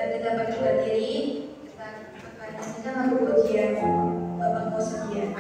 tidak dapat berdiri, kita bertanya saja lagu pujian Bapak Musedia.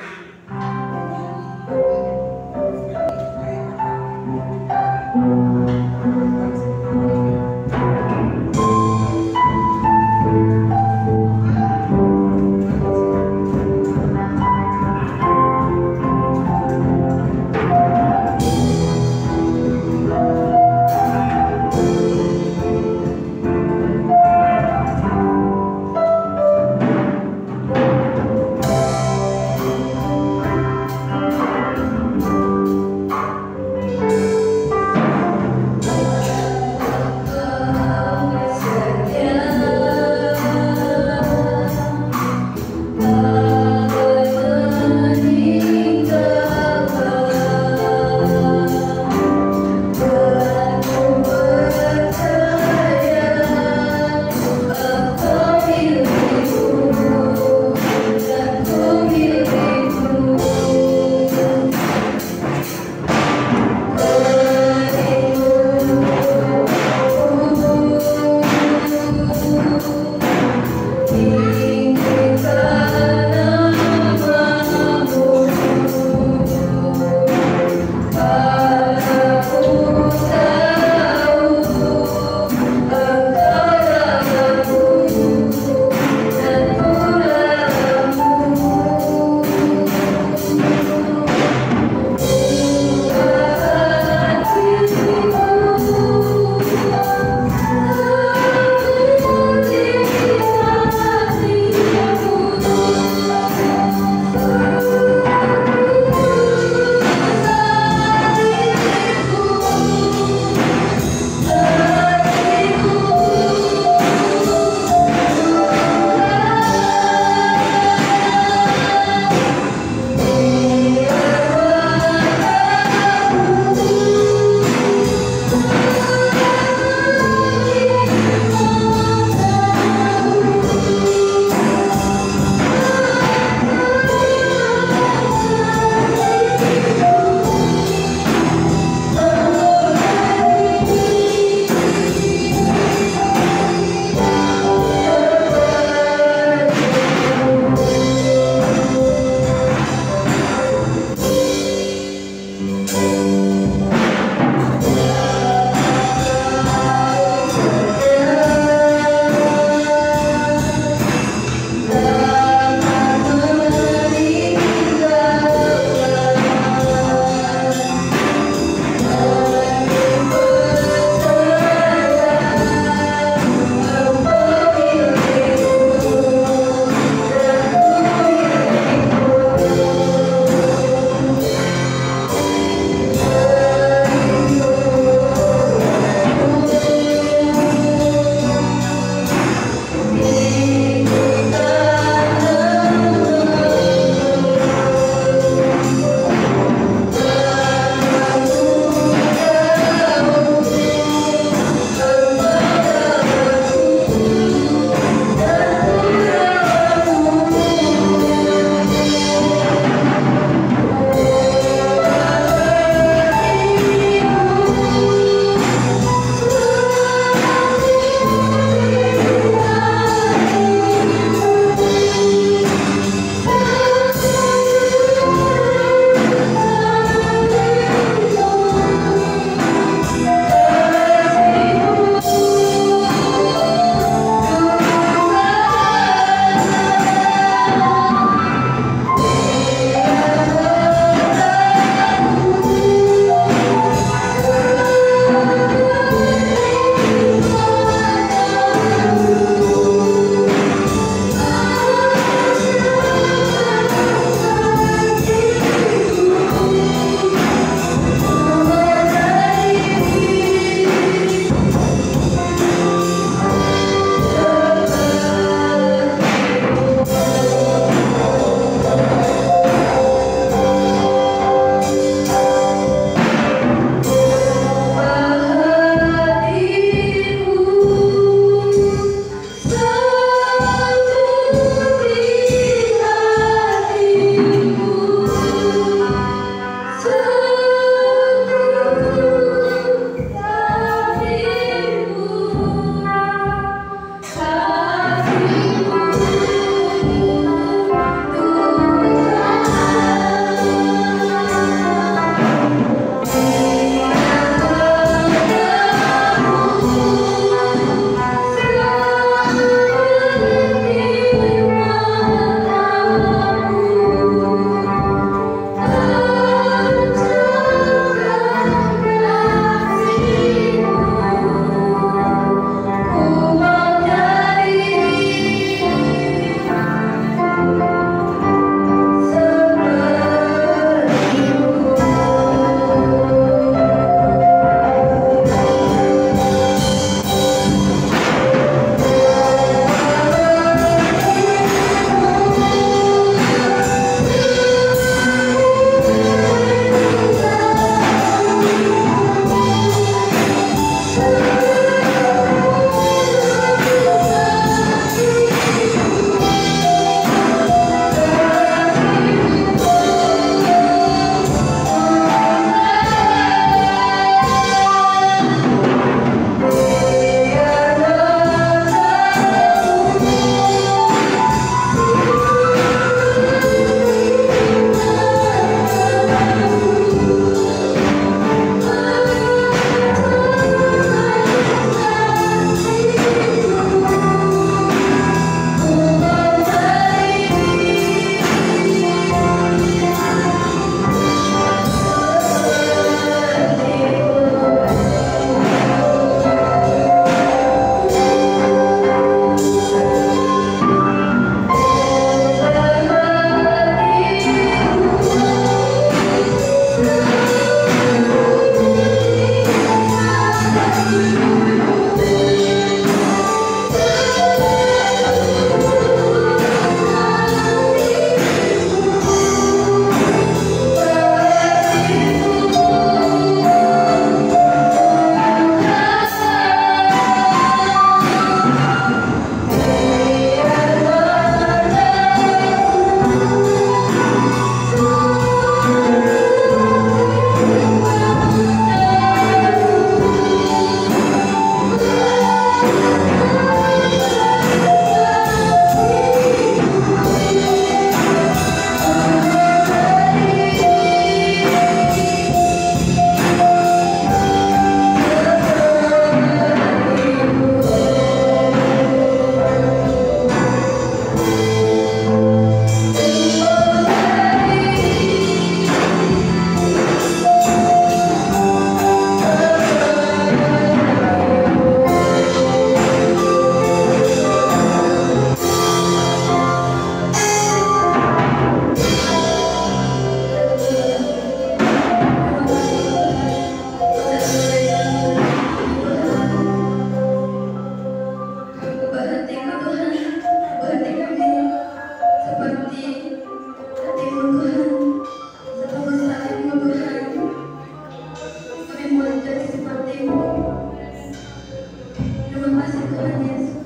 Terima kasih Tuhan Yesus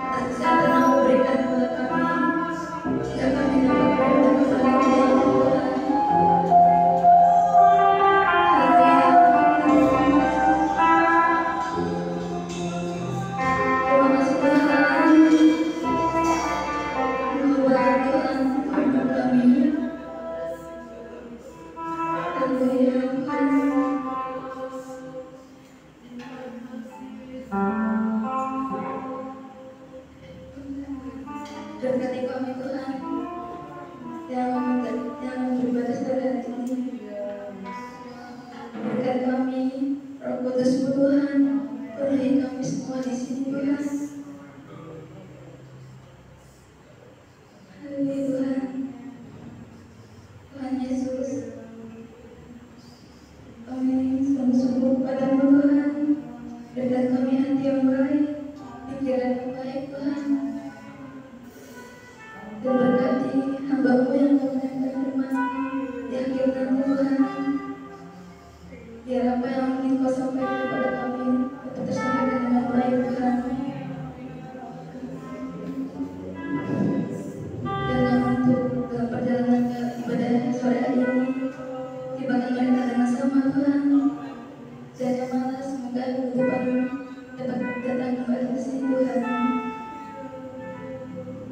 atas kesehatan yang Kau berikan kepada kami, sehingga kami dapat berada kembali di dalam Tuhan. Terima kasih Tuhan, Engkau baik Tuhan untuk kami. Haleluya Tuhan. Berkati kami Tuhan yang beribadah pada hari ini. Berkati kami, Roh Kudus-Mu Tuhan, penuhi kami semua di sini Tuhan. Haleluya Tuhan. Tuhan Yesus, kami sungguh-sungguh padamu Tuhan. Berikan kami hati yang baik, pikiran yang baik Tuhan. Dan berkati hamba-Mu yang Kau menyampaikan firman di akhir nanti Tuhan. Biar apa yang ingin Kau sampaikan kepada kami dapat tersampaikan dengan baik Tuhan. Dan untuk dalam perjalanan ke ibadah sore hari ini, tibakan mereka dengan sama Tuhan. Jangan malas, semoga kehidupan dapat datang kembali ke sini Tuhan.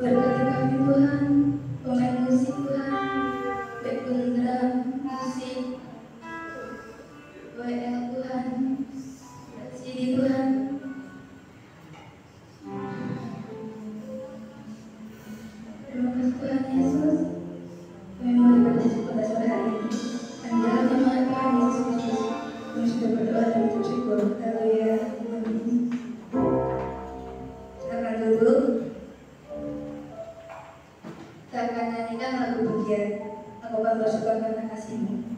Berkati kami Tuhan, pemain musik Tuhan, background drum, musik, WL Tuhan, CD Tuhan. Terima kasih Tuhan Yesus, kami mau beribadah pada sore hari ini. Dan dalam nama Tuhan Yesus Kristus, kami sudah berdoa dan mengucap syukur. Haleluya. Amin. Silakan duduk. Kita akan nyanyikan lagu pujian. Aku akan bersyukur karena kasih-Mu.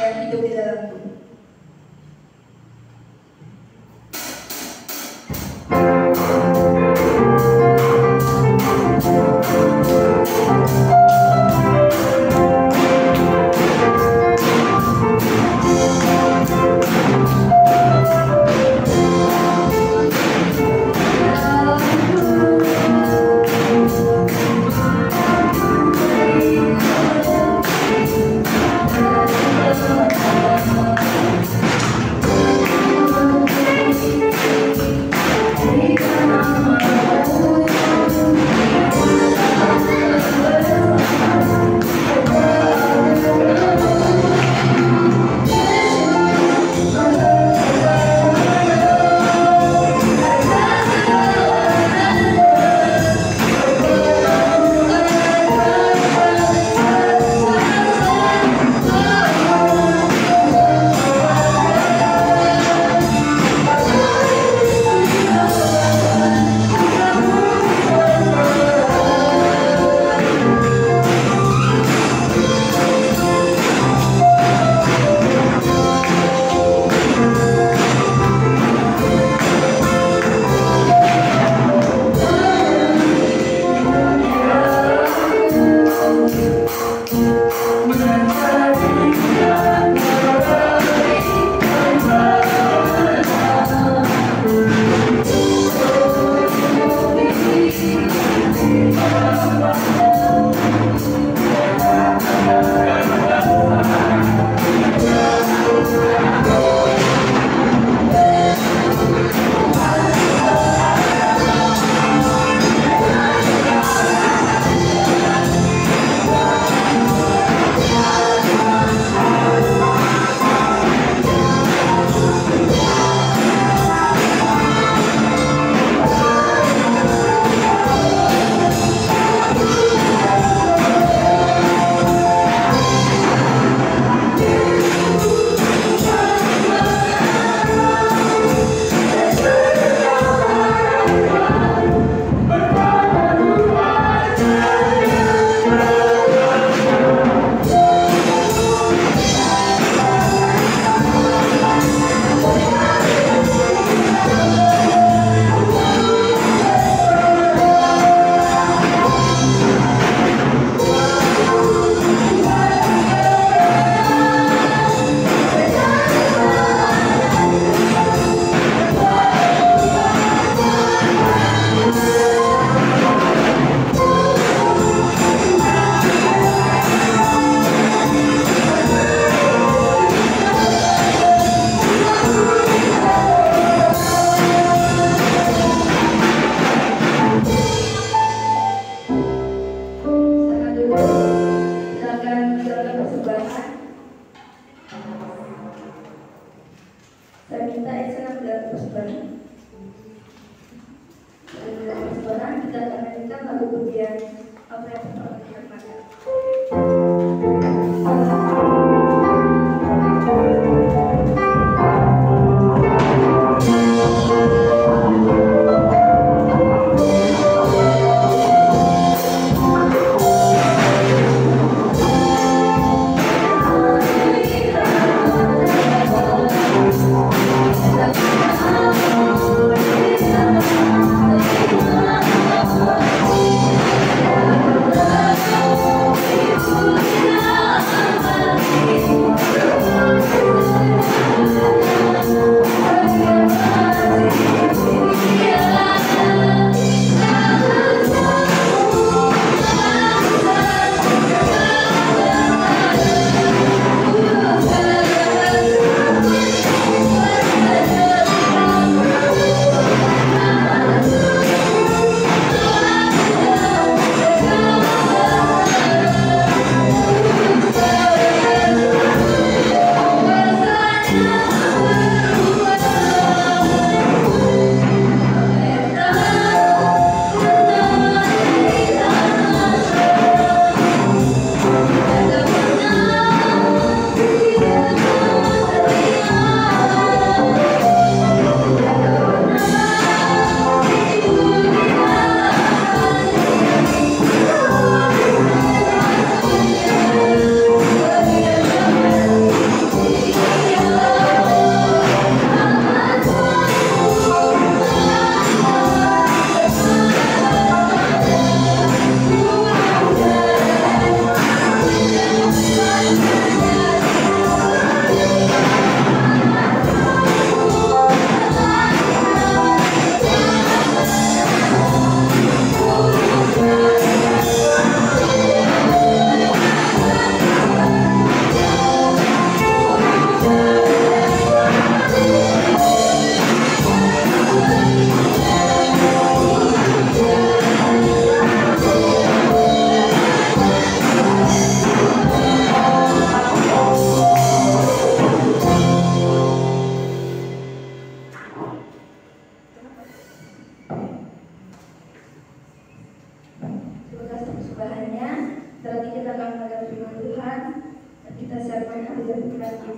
yang hidup di dalamku. Saya minta Iksan melihat persembahan. Dengan persembahan kita akan menyanyikan lagu pujian apa yang pernah dikatakan. Oh,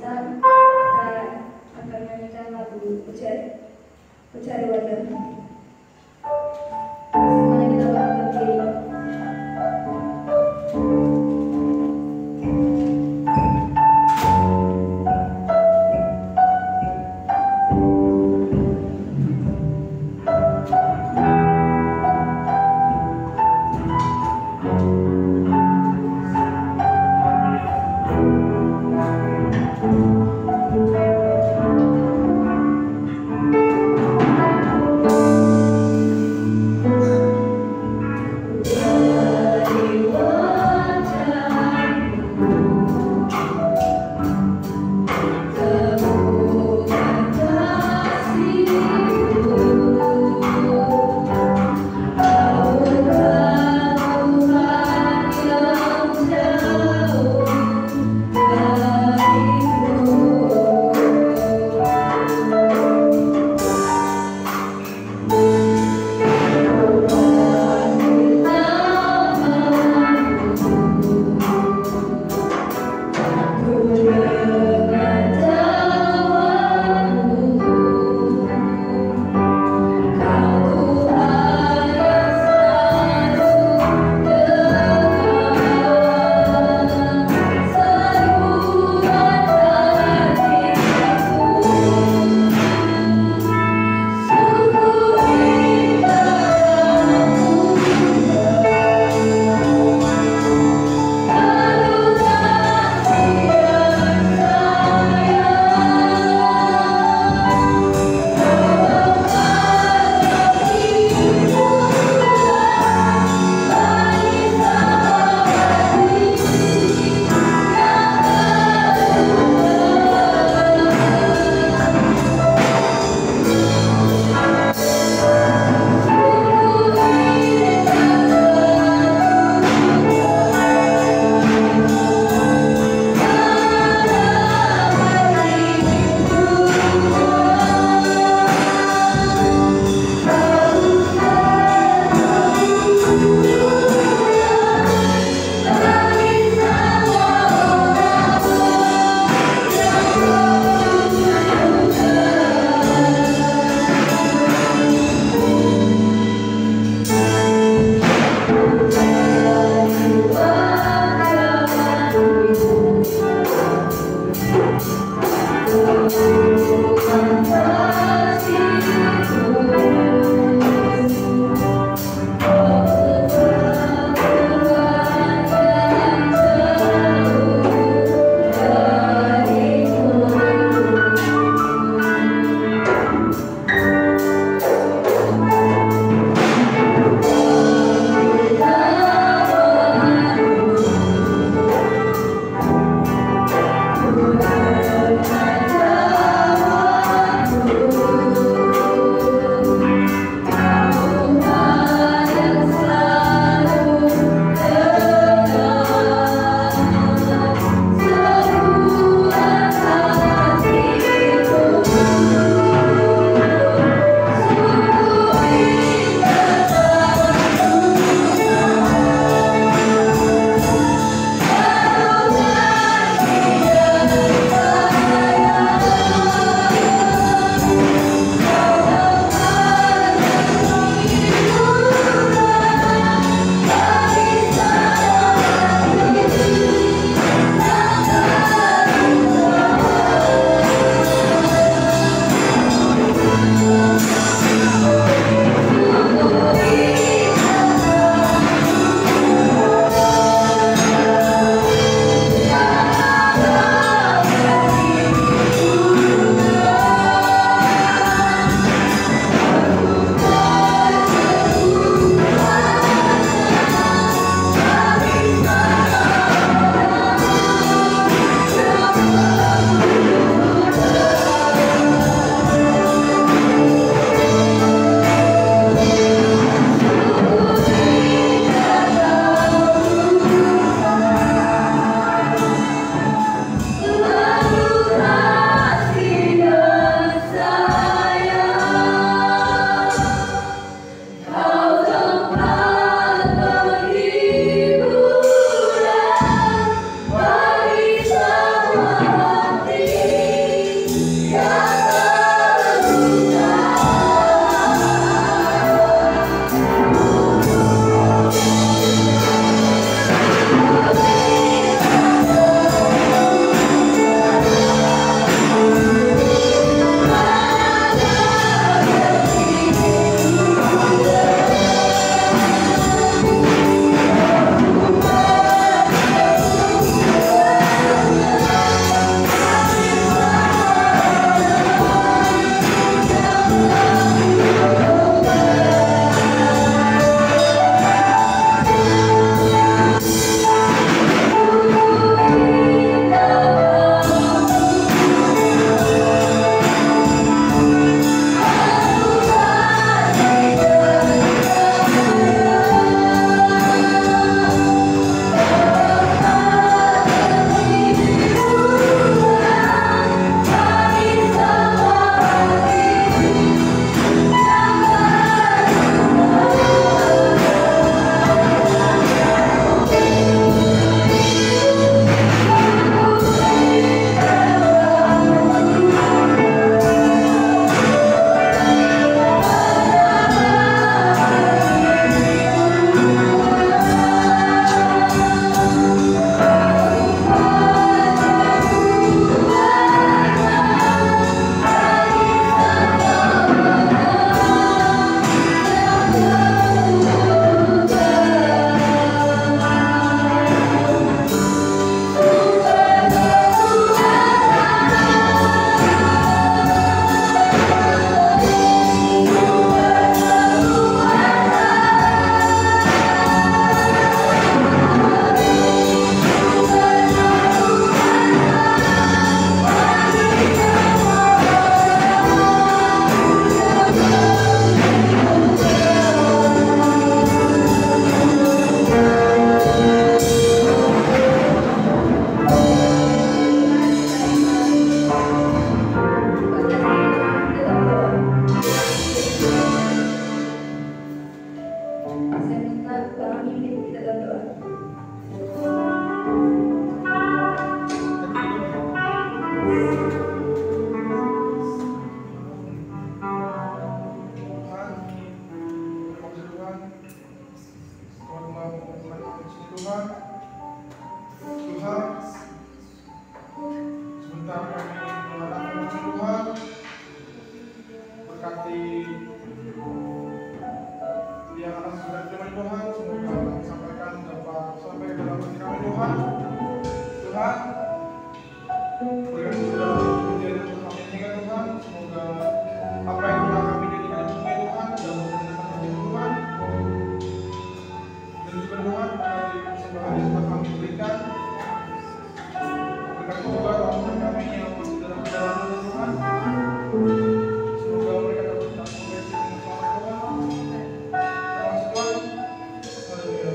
kita akan menyanyikan lagu Pencari Wajah. Semuanya kita bakal berdiri. memberkati yang akan sudah firman Tuhan. Semoga disampaikan dapat sampai dalam hati kami Tuhan. Tuhan, berikan sudah menjadi untuk kami ini Tuhan. Semoga apa yang telah kami jadikan sebagai Tuhan dalam menyenangkan hati Tuhan. Dan juga Tuhan, dari persembahan yang telah kami berikan, berikan juga orang kami yang masih dalam perjalanan Tuhan. Semoga mereka dapat terkoneksi dengan selamat Tuhan. Terima kasih Tuhan. Haleluya.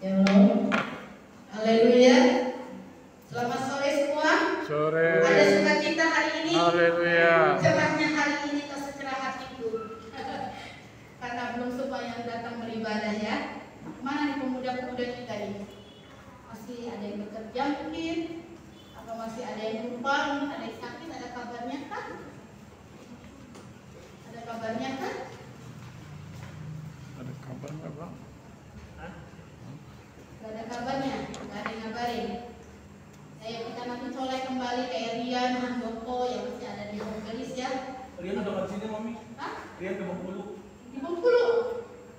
Shalom. Haleluya. Selamat sore semua. Sore. Ada sukacita hari ini. Haleluya. Cerahnya hari ini kau secerah hatiku. Karena belum semua yang datang beribadah ya. Mana nih pemuda-pemuda kita ini? Masih ada yang bekerja mungkin, atau masih ada yang lupa, ada yang sakit, ada kabarnya kan? Ada kabarnya kan? Ada kabar nggak Bang? Gak ada kabarnya, gak ada yang ngabarin. Ayo kita nanti colek kembali kayak Rian, Handoko yang masih ada di Bengkelis ya. Rian udah di sini, Mami. Hah? Rian ke Bengkulu. Di Bengkulu?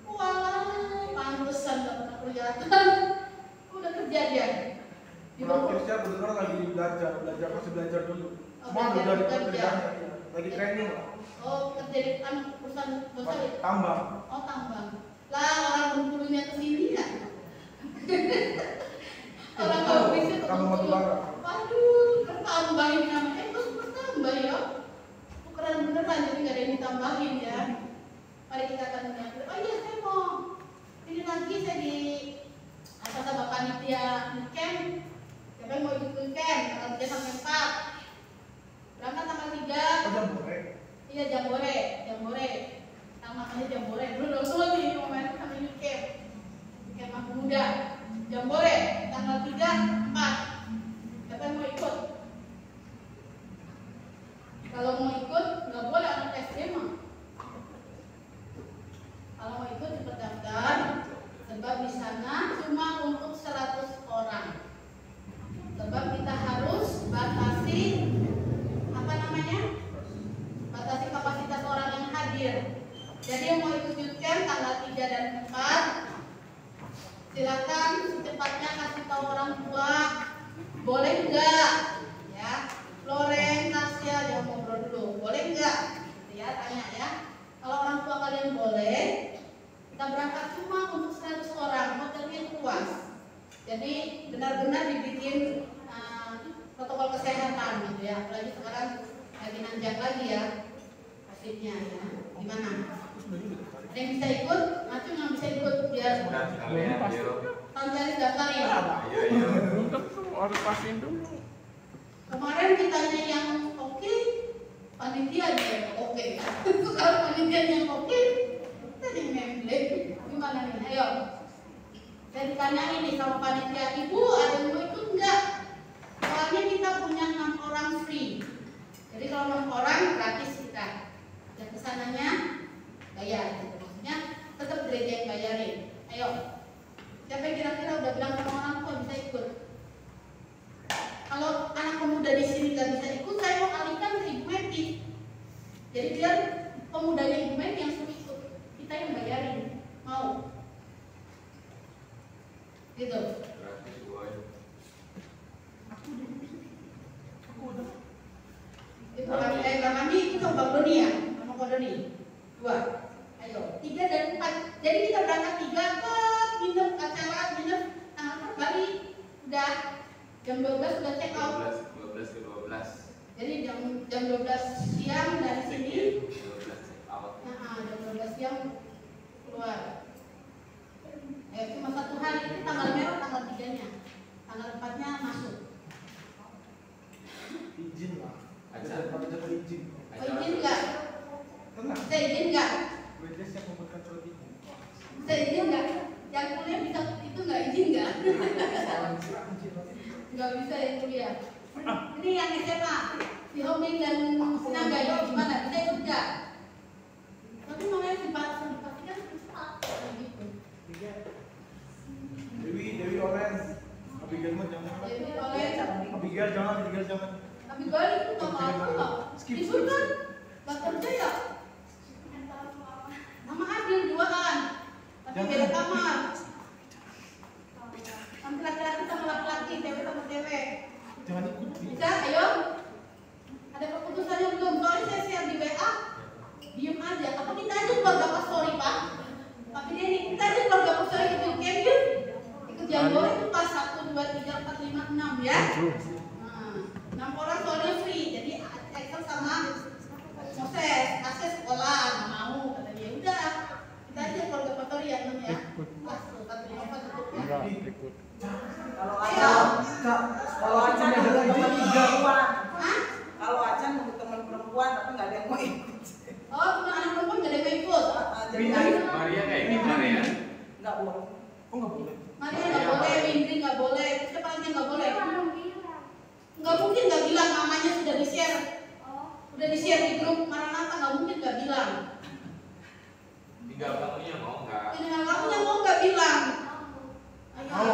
Wah, pantesan gak pernah kelihatan. Udah kerja dia. Di Bengkulu. Praktisnya benar lagi belajar masih belajar dulu. Oh, Mau belajar, dari belajar. kerjanya, lagi training lah. Oh, kerja di perusahaan sawit. Tambang. Oh, tambang. Lah orang Bengkulunya ke sini ya? Orang kalau bisa ke Kamu Bengkulu. Batubara. Waduh, bertambah ini namanya. Terus bertambah ya. Ukuran beneran, jadi nggak ada yang ditambahin ya. Mari kita akan menyambut. Oh iya, saya mau ini lagi saya di atas sama panitia camp. Siapa yang mau ikut camp? Tanggal 3 sampai 4. Berangkat tanggal 3. Oh, Jambore. Iya, Jambore. Namanya Jambore. Dulu dong nih mau main sama ini camp. Camp Anak Muda. Jambore tanggal 3, 4. Siapa yang mau ikut? Kalau mau ikut nggak boleh anak SD mah. Kalau mau ikut cepat daftar, sebab di sana cuma untuk 100 orang. Sebab kita harus batasi batasi kapasitas orang yang hadir. Jadi yang mau ikut youth camp tanggal 3 dan 4, silakan secepatnya kasih tahu orang tua, boleh enggak? Ya, Loren, Tasya, yang ngobrol dulu, boleh enggak? Ya, tanya ya. Kalau orang tua kalian boleh, kita berangkat cuma untuk 100 orang, hotelnya luas. Jadi benar-benar dibikin protokol kesehatan gitu ya. Apalagi sekarang lagi nanjak lagi ya, COVID-nya ya. Gimana? Ada yang bisa ikut? Nanti nggak bisa ikut biar Tante daftarin. Harus pastiin dulu. Kemarin ditanya yang oke, panitia aja yang oke. Kalau panitia yang oke, kita yang memblek. Gimana nih? Ayo. Saya ditanya ini sama panitia, ibu ada yang mau ikut enggak? Soalnya kita punya 6 orang free. Jadi kalau 6 orang gratis kita. Dan kesananya bayar. Gitu. Maksudnya tetap gereja yang bayarin. Ayo. Siapa yang kira-kira udah bilang sama orang tua bisa ikut? Kalau anak pemuda di sini nggak bisa ikut, saya mau alihkan ke Ibu Meti. Jadi biar pemudanya Ibu Meti yang suruh ikut, kita yang bayarin. Mau? Gitu. Itu Bang Ami itu sama Bang Doni ya, sama Ko Doni. 2. Ayo, 3 dan 4. Jadi kita berangkat 3 ke nginep acara nginep balik udah jam 12 udah check out. 12 ke 12. Jadi jam 12 siang dari sini. 12 check out. Nah, jam 12 siang keluar. Cuma 1 hari itu tanggal merah tanggal 3-nya. Tanggal 4-nya masuk. Izin lah. Acara Pada izin. Oh, izin enggak? Tenang. Saya izin enggak? Witness yang Yang kuliah bisa itu nggak izin nggak? Nggak bisa yang kuliah. Ini yang SMA, si Homing dan Sinaga itu gimana? Bisa ikut nggak? Tapi namanya dipastikan cepat gitu. Dewi Olen. Abigail mah jangan. Jadi oleh Abigail jangan. Abigail itu nggak mau nggak? Skip. Itu kan nggak kerja ya? Sama Adil duaan, tapi beda kamar. Nanti laki-laki sama laki-laki, cewek sama cewek. Jangan ikut. Bisa, ayo. Ada keputusannya belum? Soalnya saya share di WA. Diem aja. Apa kita aja keluarga Pak Sori, Pak? Tapi dia nih, kita aja keluarga Pak Sori ikut camp yuk. Ikut jamboree itu pas 1, 2, 3, 4, 5, 6 ya. Nah, 6 orang soalnya free. Jadi Excel sama Moses, kasih sekolah, nggak mau. Kata dia, udah. Kita aja keluarga Pak Sori ya, 6 ya. Pas 1, 5, 4 tutup ya. Enggak, ikut. Kalau Acan ada teman perempuan, Hah? kalau Acan ada teman perempuan tapi nggak ada yang mau ikut. Oh, punya anak perempuan nggak ada yang mau ikut. Jadi Maria nggak ikut Maria. nggak boleh. Oh nggak boleh. Maria nggak boleh, Windri nggak boleh. Siapa lagi yang nggak boleh? Nggak mungkin nggak bilang, namanya sudah di-share. Udah di-share di grup Maranatha, nggak mungkin nggak bilang. Tinggal kamunya mau nggak? Tinggal kamu yang mau nggak bilang. Ayo.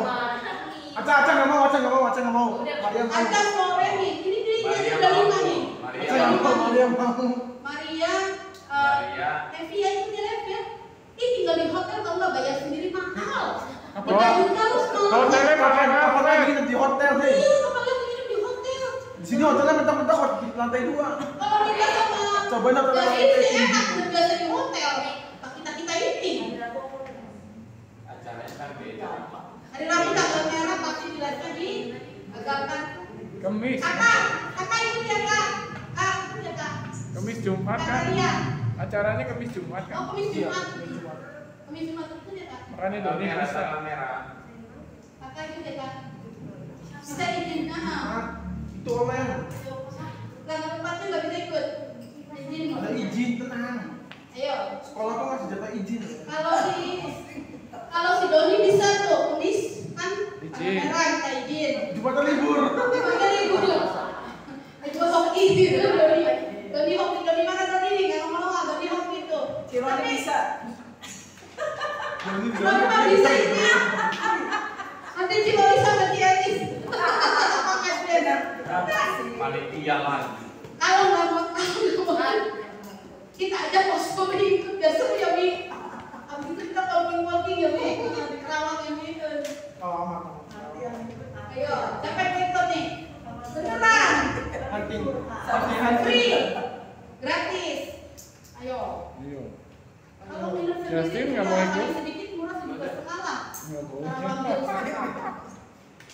Aca nggak mau. Maria mau. Ada sore nih, ini Maria udah mau. 5 nih. Maria Aca nggak mau. Maria mau. Maria, Maria. Evia itu di Lev ya. Ini tinggal di hotel, tau nggak, bayar sendiri mahal. Apa? 3 juta lu semalam. Hotelnya pakai Apa apa? lagi nginep di hotel deh? Iya, apalagi nginep di hotel. Di sini hotelnya mentang-mentang di lantai 2. Kalau dia sama Cobain hotel ya lantai ini 3. enak, udah biasa di hotel. Kita ini. Acaranya kan beda. Hari Rabu tanggal merah pasti jelasnya di gagalkan. Kemis. Kakak ikut ya kak. Kak ikut ya kak. Kemis Jumat Kak kan? Maria. Acaranya Kemis Jumat Oh kan? Kemis Iya, Jumat. Kemis Jumat. Kemis Jumat itu ya kak. Makanya Doni Merah bisa. tanggal merah. Kakak ikut ya kak. Bisa izin Ah, itu Olen. Tanggal 4-nya nggak bisa ikut. Izin. Ada izin, tenang. Ayo. Sekolah tuh ngasih jatah izin. Kalau si Doni bisa tuh Kemis kan Izin. merah kita izin. Jumatan libur. Gimana libur? Itu hoki gitu Doni mana Doni? Nggak ngomong Doni hoki tuh. Cirone bisa. Doni Doni mah bisa ini. Nanti Cilori sama Cialis. Panitia lagi. Kalau nggak mau kita aja posko ikut besok ya Mi. Abis itu kita walking ya Mi. Di Kerawang ya Mi. Oh aman. Ayo, siapa yang ikut nih? Beneran. Hunting. Free. Gratis. Ayo. Iya. Kalau minum Justin sedikit, nggak mau ikut? paling sedikit murah juga sekala. Nggak boleh. Kerawang Jawa.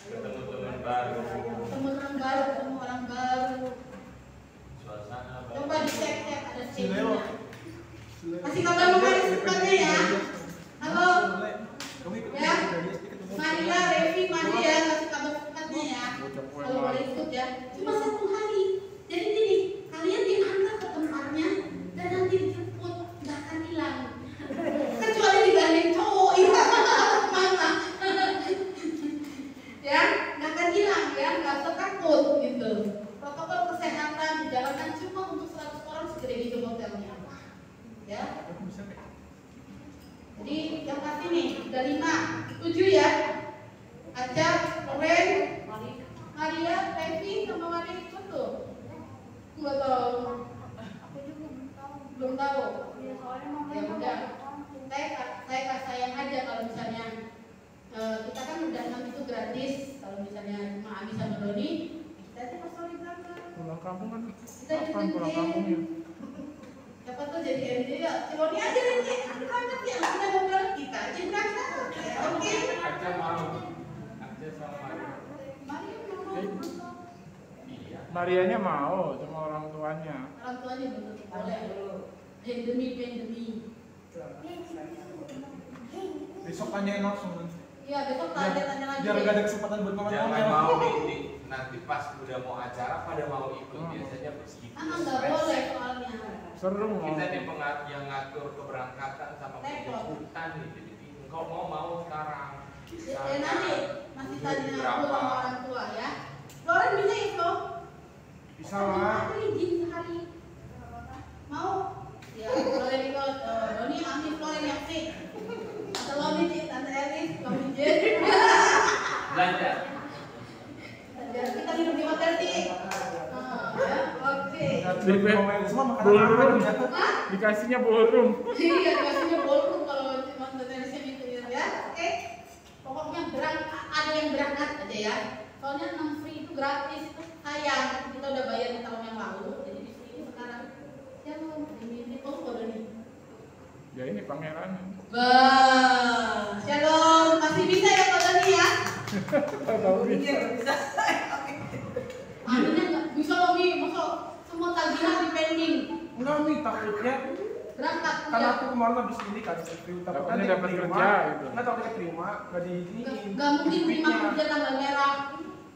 Ketemu teman baru. Ketemu teman baru, ketemu orang baru. Suasana baru. Coba dicek-cek ada Sileo. sini. Kasih kabar mengenai secepatnya ya. Halo. Ya. Maria, Revi, Maria, kasih kabar secepatnya ya. Kalau boleh ikut ya. Cuma 1 hari. Jadi gini, kalian diantar ke tempatnya dan nanti dijemput, nggak akan hilang. Kecuali dibanding cowok, iya. Mana? Ya, nggak akan hilang ya, nggak usah takut gitu. Protokol kesehatan dijalankan cuma untuk 100 orang segede gitu hotelnya. Ya. Jadi yang pasti nih, udah 5, 7 ya. Aca, Loren, Maria, Revi, sama Maria ikut tuh. Nggak tahu. Belum tahu. Ya udah. Saya sayang aja kalau misalnya kita kan udah nanti itu gratis. Kalau misalnya cuma Ami sama Doni, kita aja pas sore berangkat. Pulang kampung kan? Kita Kapan ikut pulang camping. kampungnya? Siapa tuh jadi MD ya? Doni aja nanti berangkat ya. Kita ngobrol kita aja berangkat. Oke. Aca mau. Aca sama Maria. Mari mau. Iya. Marianya mau sama orang tuanya. Orang tuanya belum boleh. Pandemi. Besok tanyain langsung nanti. Iya besok tanya lagi. Biar gak ada kesempatan buat makan Jangan ngomel. mau nanti pas udah mau acara pada mau ikut biasanya begitu. Nggak boleh soalnya. Seru mau. Kita nih yang ngatur keberangkatan sama Repot. penjemputan nih jadi bingung. Engkau mau sekarang. Bisa. Ya nanti masih tanya Berapa? aku sama orang tua ya. Floren bisa ya Flo? Bisa lah. Aku izin sehari. Mau? Ya Floren ikut. Doni ambil Floren yang sih. Atau lo nih Tante Elis, lo izin. Belanja. Kita hidup di hotel sih. Ya, oke. Semua makanan Ballroom. aman ya. Hah? Dikasihnya ballroom. Iya, biasanya ballroom kalau Tante Elisnya gitu ya. Oke. Pokoknya ada yang berangkat aja ya. Soalnya 6 free itu gratis itu sayang. Kita udah bayar di tahun yang lalu, jadi di sini sekarang. Shalom, ini kode nih. Ya ini pangeran. Bah, shalom, masih bisa ya kode nih ya? Tahu Iya, bisa. nggak bisa. Aminnya nggak bisa loh nih, masa semua tagihan di pending. Enggak, Mi, takutnya Berangkat kan ya. aku kemarin habis ini kan interview, Takutnya takutnya dapat diterima. kerja, gitu. Nggak takutnya terima, nggak diizinin. Gak mungkin terima Speaknya. kerja tanggal merah.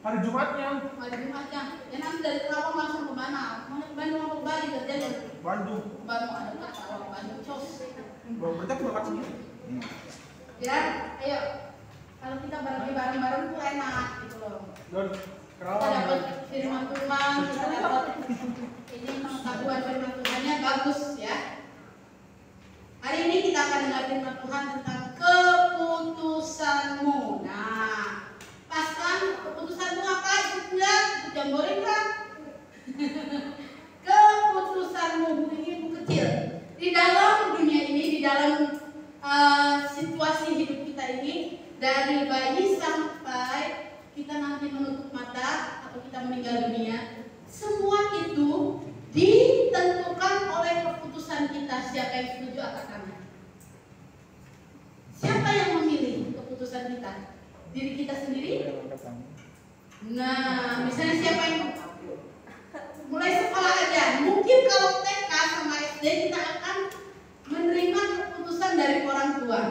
Hari Jumatnya Hari Jumatnya. Ya nanti dari Kerawang langsung ke mana? Mau ke Bandung apa ke Bali kerjanya? Bandung. Bandung ada nggak? Kerawang Bandung cos. Berarti aku berangkat sendiri. Ya, ayo. Kalau kita bareng-bareng tuh enak gitu loh. Dan Kita Kerawang. dapat firman Tuhan, kita dapat ini pengetahuan firman Tuhannya bagus ya. Hari ini kita akan dengar firman Tuhan tentang keputusanmu. Nah, pas kan keputusanmu apa? Ikut nggak? Ikut jambore nggak? Keputusanmu ini buku kecil. Di dalam dunia ini, di dalam situasi hidup kita ini, dari bayi sampai kita nanti menutup mata atau kita meninggal dunia, semua itu ditentukan oleh keputusan kita. Siapa yang setuju angkat tangan? Siapa yang memilih keputusan kita? Diri kita sendiri? Nah, misalnya siapa yang mulai sekolah aja, mungkin kalau TK sama SD kita akan menerima keputusan dari orang tua.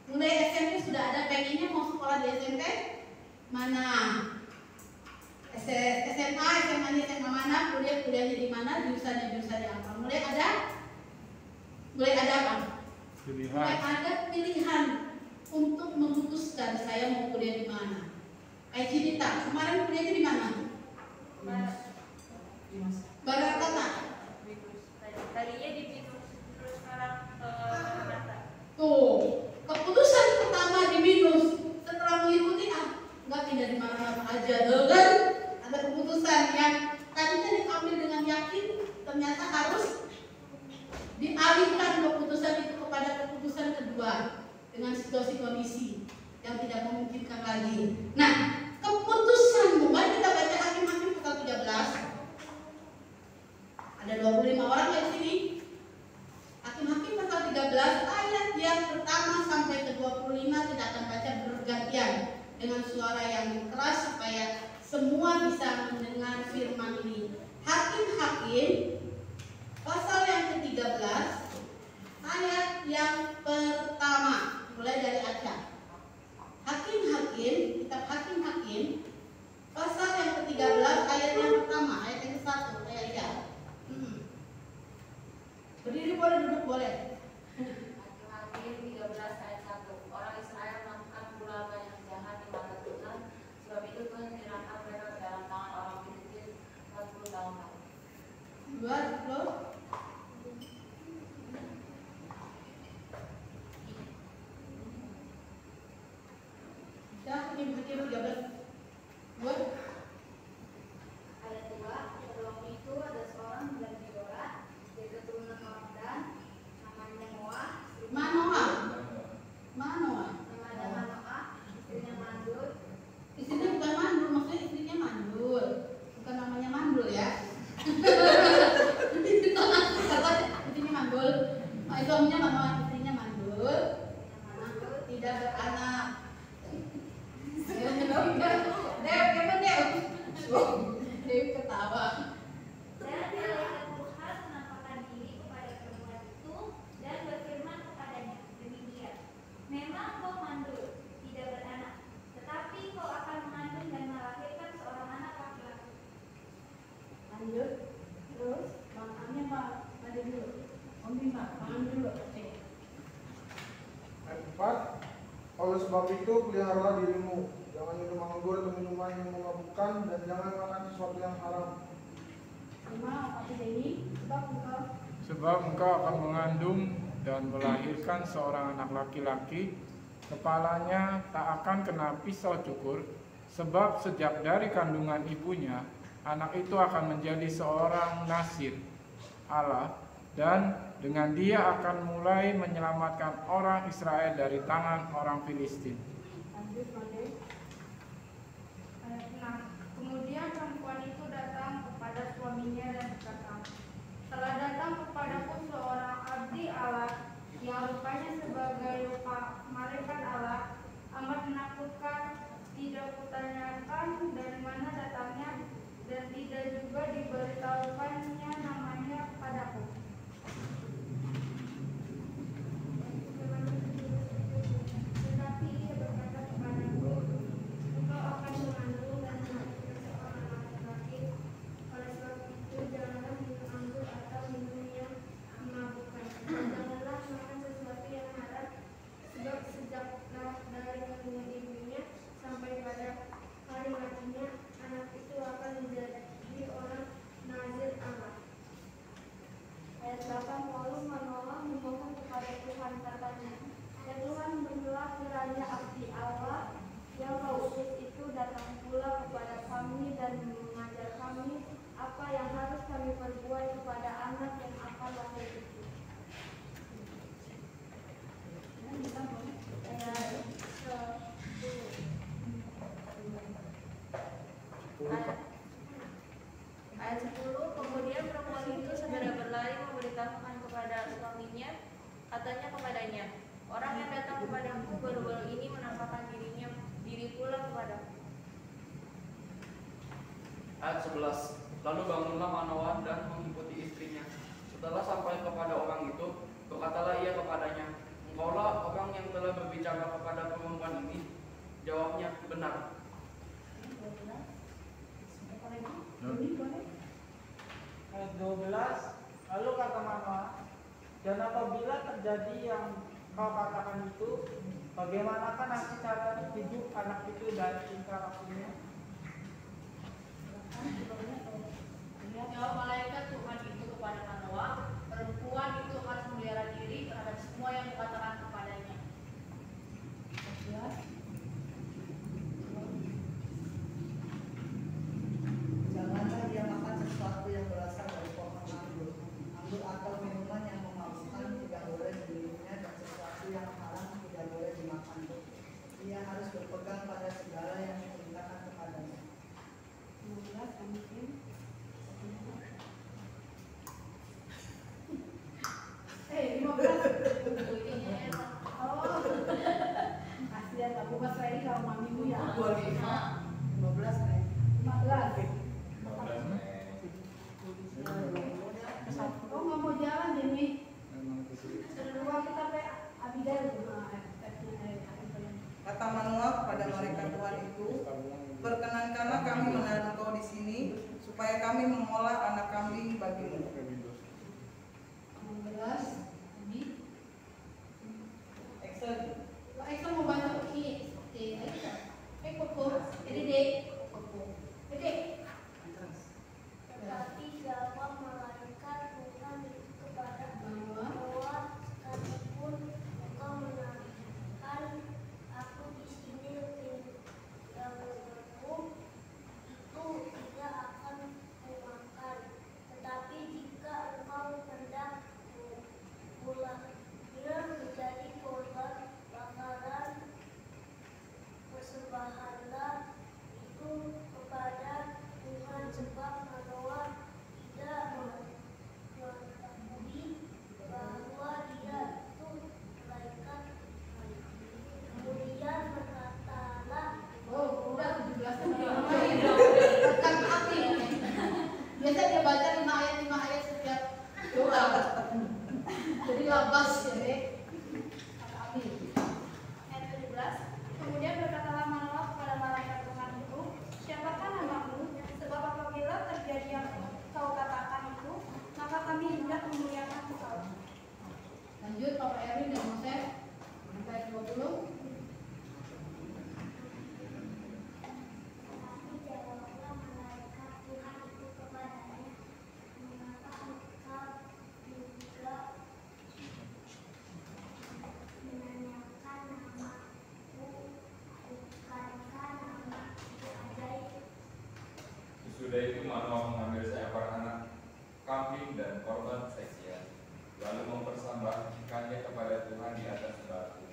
Mulai SMP sudah ada pengennya mau sekolah di SMP mana, SMA mana, kuliahnya di mana, jurusannya apa. Mulai ada apa? Mulai ada pilihan untuk memutuskan saya mau kuliah di mana. Kayak Cinta, kemarin kuliahnya di mana? Baratana. Tadinya di Binus, terus sekarang ke Jakarta. Tuh, keputusan pertama di Binus setelah mengikuti nggak pindah di mana-mana aja, kan? Ada keputusan yang tadinya diambil dengan yakin, ternyata harus dialihkan keputusan itu kepada keputusan kedua dengan situasi kondisi yang tidak memungkinkan lagi. Nah, keputusan mari kita baca Hakim-Hakim pasal 13. Ada 25 orang di sini. Hakim-Hakim pasal 13 ayat yang pertama sampai ke 25 kita akan baca bergantian dengan suara yang keras supaya semua bisa mendengar firman ini. Hakim-Hakim pasal yang ke-13 ayat yang pertama, mulai dari Acah. Hakim-Hakim, kitab Hakim-Hakim pasal yang ke-13 ayat yang pertama, ayat yang ke-1, ayat ya. Berdiri boleh, duduk boleh. Hakim-Hakim 13 ayat 1. Orang Israel melakukan pula banyak jahat di mata Tuhan, sebab itu Tuhan menyerahkan mereka ke dalam tangan orang Filistin 40 tahun lalu. Buat lo. Ya, Hakim-Hakim 13. Buat. Ayat 2. Pada waktu itu ada seorang dari Gedora, dari keturunan Ordan, namanya Noah, Manoah. Manoah. namanya Manoah, istrinya Mandul. Istrinya bukan mandul, maksudnya istrinya mandul. Bukan namanya mandul ya. Istrinya mandul. Suaminya Manoah, istrinya mandul. Tidak beranak. Dewi ketawa. Dan malaikat Tuhan menampakkan diri kepada perempuan itu dan berfirman kepadanya, demikian, memang kau mandul, tidak beranak, tetapi kau akan mengandung dan melahirkan seorang anak laki-laki. Lanjut. Terus makannya mandi dulu. Om Bima, makan dulu. Oke. Ayat 4. Oleh sebab itu, peliharalah dirimu. Jangan minum anggur atau minuman yang memabukkan, dan jangan makan sesuatu yang haram. Sebab engkau akan mengandung dan melahirkan seorang anak laki-laki, kepalanya tak akan kena pisau cukur, sebab sejak dari kandungan ibunya, anak itu akan menjadi seorang nasir Allah, dan dengan dia akan mulai menyelamatkan orang Israel dari tangan orang Filistin. Kemudian perempuan itu datang kepada suaminya dan berkata, telah datang kepadaku seorang abdi Allah yang rupanya sebagai rupa malaikat Allah, amat menakutkan, tidak kutanyakan dari mana datangnya, dan tidak juga diberitahukannya namanya kepadaku. Tetapi ia berkata kepadaku, engkau akan mengandung dan melahirkan seorang laki-laki. Oleh sebab itu janganlah minum anggur atau minum yang memabukkan. Janganlah makan sesuatu yang haram, sebab sejak dari kandungan ibunya sampai pada hari matinya, anak itu akan menjadi orang nazir Allah. Ayat 8, lalu Manoah memohon kepada Tuhan, katanya, ya Tuhan, berilah kiranya abdi Allah yang kau utus itu datang pula kepada kami dan mengajar kami apa yang harus kami perbuat kepada anak yang akan lahir itu. Ayat 10, kemudian perempuan itu segera berlari memberitahukan kepada suaminya, katanya kepadanya, orang yang datang kepadaku baru-baru ini menampakkan diri pula kepadaku. Ayat 11, lalu bangunlah Manoah dan mengikuti istrinya. Setelah sampai kepada orang itu, berkatalah ia kepadanya, engkaulah orang yang telah berbicara kepada perempuan ini. Jawabnya, benar. Ayat 12, lalu kata Manoah, dan apabila terjadi yang kau katakan itu, bagaimanakah nanti cara hidup anak itu dan tingkah lakunya? Jawab malaikat Tuhan itu kepada Manoah, perempuan itu harus memelihara diri terhadap semua yang dikatakan kepadanya. Janganlah dia makan sesuatu yang berasal dari pohon anggur atau minuman yang memabukkan, tidak boleh diminumnya, dan sesuatu yang haram tidak boleh dimakan. Ia harus berpegang pada segala yang diperintahkan kepadanya. 15. Oh, nggak mau jalan jadi. Kedua kita Kata Manoah kepada malaikat Tuhan itu, perkenankanlah kami menahan engkau di sini, supaya kami mengolah anak kambing bagimu. 16. Ini. Excel. Excel mau bantu ini. Koko. Ini dek. Koko. Dek. Tetapi jawab malaikat Tuhan itu kepada Manoah, sekalipun engkau menahan aku di sini tinggalku, itu tidak akan kumakan. Tetapi jika engkau hendak mulanya menjadi korban bakaran, persembahanlah itu kepada Tuhan, sebab Manoah tidak mengetahui bahwa dia itu malaikat. Kemudian berkatalah, Oh, udah 17 kan hati. Biasa dia baca 5 ayat setiap doa. Jadi labas ya, Dek. Ayat 17, kemudian berkatalah Manoah kepada malaikat Tuhan itu, siapakah namamu? Sebab apabila terjadi yang kau katakan itu, maka kami hendak memuliakan engkau. Lanjut Bapak Erwin dan Moses. Ayat 20. Sesudah itu Manoah mengambil seekor anak kambing dan korban sajian, lalu mempersembahkannya kepada Tuhan di atas batu.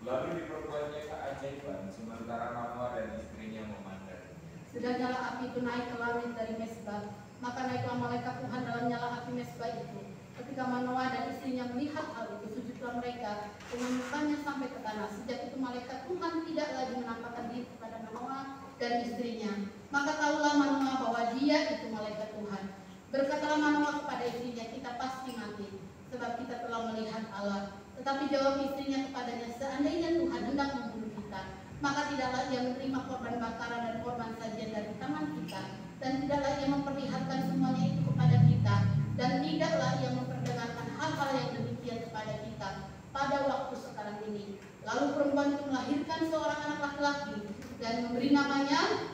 Lalu diperbuatnya keajaiban, sementara Manoah dan istrinya memandang. Sedang nyala api itu naik ke langit dari mesbah, maka naiklah malaikat Tuhan dalam nyala api mesbah itu. Ketika Manoah dan istrinya melihat hal itu, sujudlah mereka dengan mukanya sampai ke tanah. Sejak itu malaikat Tuhan tidak lagi menampakkan diri kepada Manoah dan istrinya. Maka tahulah Manoah bahwa dia itu malaikat Tuhan. Berkatalah Manoah kepada istrinya, kita pasti mati, sebab kita telah melihat Allah. Tetapi jawab istrinya kepadanya, seandainya Tuhan hendak membunuh kita, maka tidaklah ia menerima korban bakaran dan korban sajian dari tangan kita, dan tidaklah ia memperlihatkan semuanya itu kepada kita, dan tidaklah ia memperdengarkan hal-hal yang demikian kepada kita pada waktu sekarang ini. Lalu perempuan itu melahirkan seorang anak laki-laki dan memberi namanya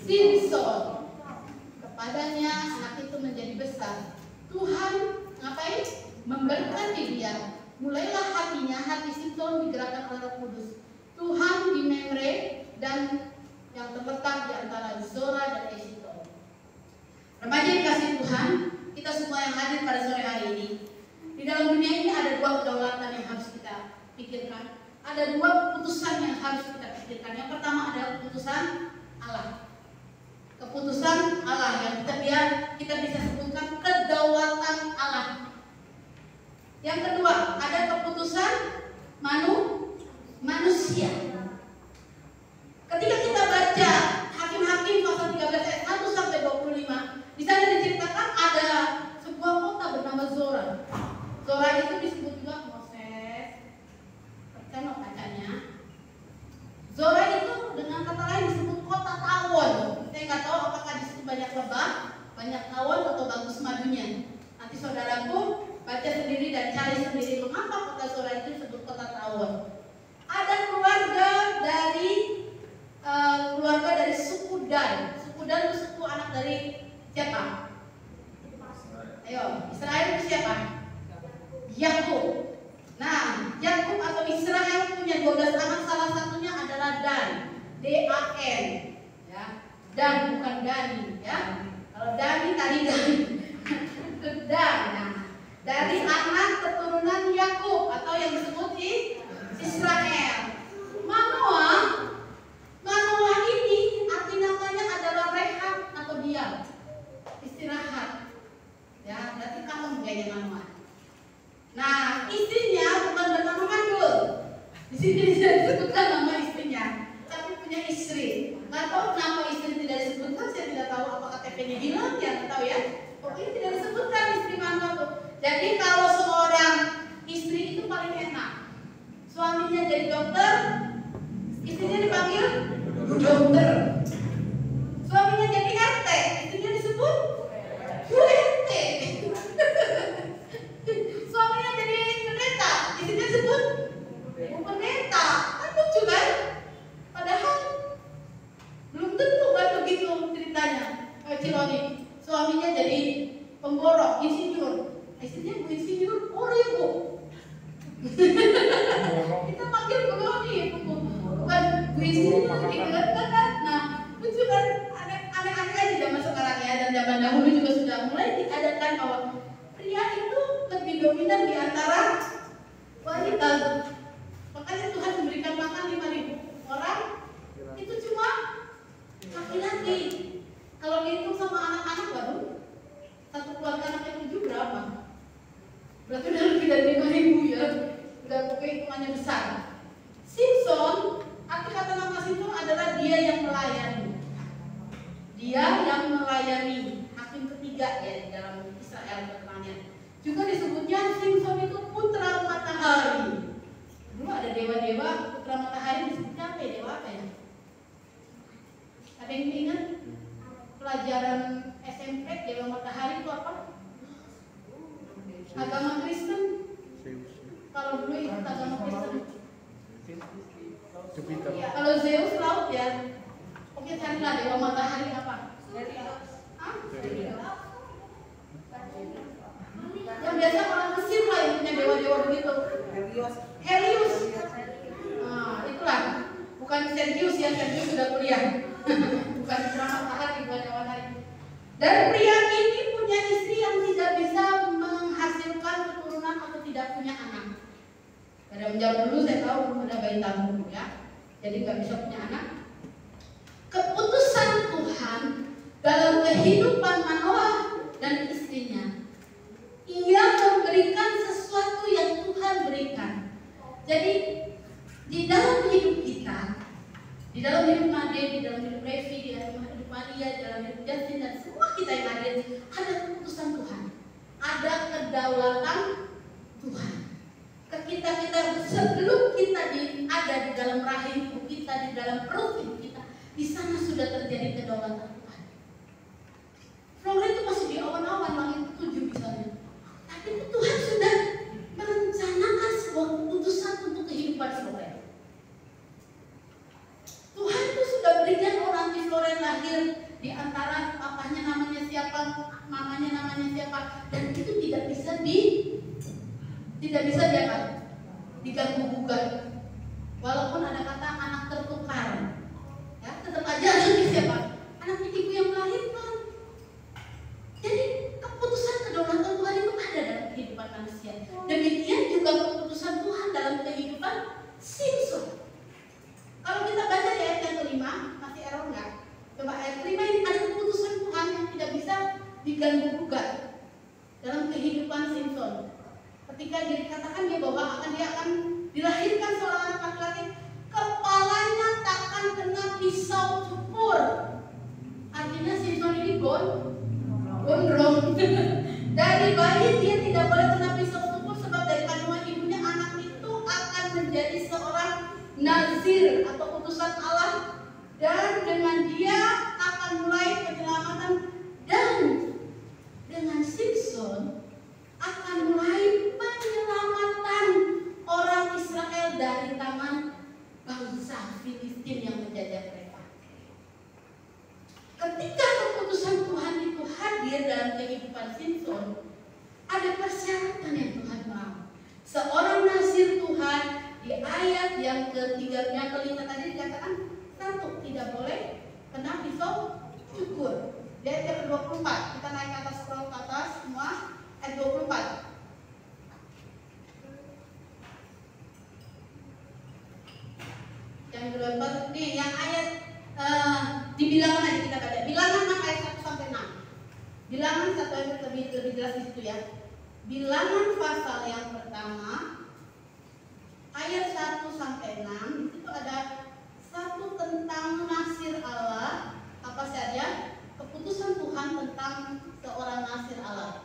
Simson. Kepadanya anak itu menjadi besar. Tuhan ngapain? Memberkati dia. Mulailah hati Simson digerakkan oleh Roh Kudus. Tuhan di Memre dan yang terletak di antara Zora dan Eshitaol. Remaja dikasih Tuhan, kita semua yang hadir pada sore hari ini, di dalam dunia ini ada dua kedaulatan yang harus kita pikirkan. Ada dua keputusan yang harus kita pikirkan. Yang pertama adalah keputusan Allah. Keputusan Allah yang kita bisa sebutkan kedaulatan Allah. Yang kedua, ada keputusan manusia. Ketika kita baca Hakim-Hakim pasal 13 ayat 1 sampai 25, di sana diceritakan ada sebuah kota bernama Zora. Zora itu disebut juga Moses. Kan kacanya. Zora itu dengan kata lain disebut kota tawon. Saya nggak tahu apakah di situ banyak lebah, banyak tawon atau bagus madunya. Nanti saudaraku baca sendiri dan cari sendiri mengapa kota Zora itu disebut kota tawon. Ada keluarga dari suku Dan. Suku Dan itu suku anak dari siapa? Ayo, Israel itu siapa? Yakub. Nah, Yakub atau Israel punya 12 anak, salah satunya adalah Dan. D-A-N. Ya. Dan bukan Dani, ya. Kalau Dani tadi Dani. Dan. Nah, dari anak keturunan Yakub atau yang disebut Israel. Manoah ini arti namanya adalah rehat atau diam, istirahat. Ya, berarti kamu gaya Manoah. Nah, istrinya bukan bernama Mandul. Di sini disebutkan nama istrinya, tapi punya istri. Nggak tahu kenapa istri tidak disebutkan. Saya tidak tahu apakah KTP-nya hilang, ya nggak tahu ya. Pokoknya tidak disebutkan istri Manoah tuh. Jadi kalau seorang istri itu paling enak. Suaminya jadi dokter, istrinya dipanggil dokter. Suaminya jadi RT, istrinya disebut Bu RT. Suaminya jadi pendeta, istrinya disebut Bu pendeta. Kan lucu kan? Padahal belum tentu kan begitu ceritanya. Ciloni, suaminya jadi pemborok, insinyur. Istrinya Bu insinyur, Ibu. Kita panggil Buloni, bukan Bu insinyur gitu kan? Nah, lucu kan? Aneh-aneh aja zaman sekarang ya, dan zaman dahulu juga sudah mulai diadakan bahwa pria itu lebih dominan di antara wanita. Makanya Tuhan memberikan makan 5.000 orang, itu cuma laki-laki. Kalau dihitung sama anak-anak baru satu keluarga anaknya 7 berapa? Berarti udah lebih dari 5.000 ya. Udah pokoknya hitungannya besar. Simson, arti kata nama Simson adalah dia yang melayani. Dia yang melayani. Hakim ketiga ya di dalam Israel keterangannya. Juga disebutnya Simson itu putra matahari. Dulu ada dewa-dewa putra matahari disebutnya apa ya? Dewa apa ya? Ada yang ingat? Pelajaran SMP dewa matahari itu apa? Agama Kristen. Kalau dulu ikut agama Kristen. Ya, kalau Zeus laut ya. Oke, carilah dewa matahari apa? Yang biasa orang Mesir lah yang punya dewa-dewa begitu. Helios. Nah, itulah. Bukan Sergius ya, Sergius sudah kuliah. Bukan putra matahari, bukan dewa matahari. Dan pria ini punya istri yang tidak bisa menghasilkan keturunan atau tidak punya anak. Pada menjawab dulu, saya tahu belum ada bayi tabung ya, jadi nggak bisa punya anak. Keputusan Tuhan dalam kehidupan Manoah dan istrinya, ia memberikan sesuatu yang Tuhan berikan. Jadi di dalam hidup kita, di dalam hidup Made, di dalam hidup Revi, di dalam hidup Maria, di dalam hidup Justin, dan semua kita yang hadir, ada keputusan Tuhan, ada kedaulatan Tuhan. Kita sebelum kita ada di dalam rahim ibu kita, di dalam perut ibu kita, di sana sudah terjadi kedaulatan Tuhan. Flora itu masih di awan-awan langit 7 misalnya, tapi Tuhan sudah merencanakan sebuah keputusan untuk kehidupan Flora. Tuhan itu sudah berikan orang di Flora lahir di antara papanya namanya siapa, mamanya namanya siapa, dan itu tidak bisa diganggu gugat. Walaupun ada kata anak tertukar, ya tetap aja anaknya siapa? Anaknya ibu yang melahirkan. Jadi keputusan kedaulatan Tuhan itu ada dalam kehidupan manusia. Demikian juga keputusan Tuhan dalam kehidupan Simson. Kalau kita baca di ayat yang kelima, masih error nggak? Coba ayat kelima ini ada keputusan Tuhan yang tidak bisa diganggu gugat dalam kehidupan Simson. Ketika dia dikatakan bahwa dia akan dilahirkan seorang anak laki-laki, kepalanya takkan kena pisau cukur. Artinya Simson ini gondrong. Dari bayi dia tidak boleh kena pisau cukur, sebab dari kandungan ibunya anak itu akan menjadi seorang nazir atau utusan Allah, dan dengan dia akan mulai penyelamatan, dan dengan Simson akan mulai penyelamatan orang Israel dari tangan bangsa Filistin yang menjajah mereka. Ketika keputusan Tuhan itu hadir dalam kehidupan Simson, ada persyaratan yang Tuhan mau. Seorang nazir Tuhan di ayat yang kelima tadi dikatakan, satu, tidak boleh kena pisau cukur. Di ayat ke-24, kita naik ke atas, scroll ke atas semua. Ayat 24. Yang ke-24 nih, yang ayat di bilangan aja kita baca. Bilangan 6 ayat 1 sampai 6. Bilangan 1 ayat lebih jelas di situ ya. Bilangan pasal yang pertama ayat 1 sampai 6, di situ ada satu tentang nasir Allah, apa saja keputusan Tuhan tentang seorang nasir Allah.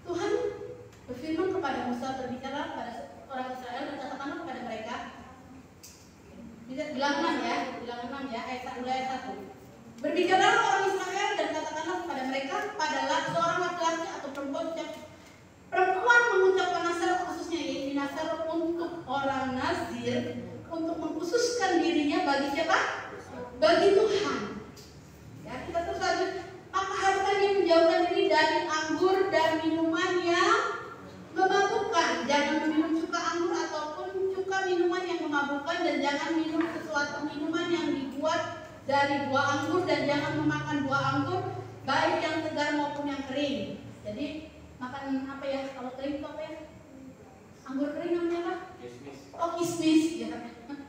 Tuhan berfirman kepada Musa, berbicara kepada orang Israel dan katakanlah kepada mereka. Bilangan 6 ya, ayat 1. Berbicara orang Israel dan katakanlah kepada mereka, padalah seorang laki-laki atau perempuan mengucapkan nasar, khususnya ini nasar untuk orang nazir, untuk mengkhususkan dirinya bagi siapa? Bagi Tuhan. Ya, kita terus lanjut. Maka haruslah dia menjauhkan diri dari anggur dan minuman yang memabukkan. Jangan minum cuka anggur ataupun cuka minuman yang memabukkan, dan jangan minum sesuatu minuman yang dibuat dari buah anggur, dan jangan memakan buah anggur baik yang segar maupun yang kering. Jadi makan apa ya? Kalau kering itu apa ya? Anggur kering namanya apa? Kismis. Oh, kismis ya.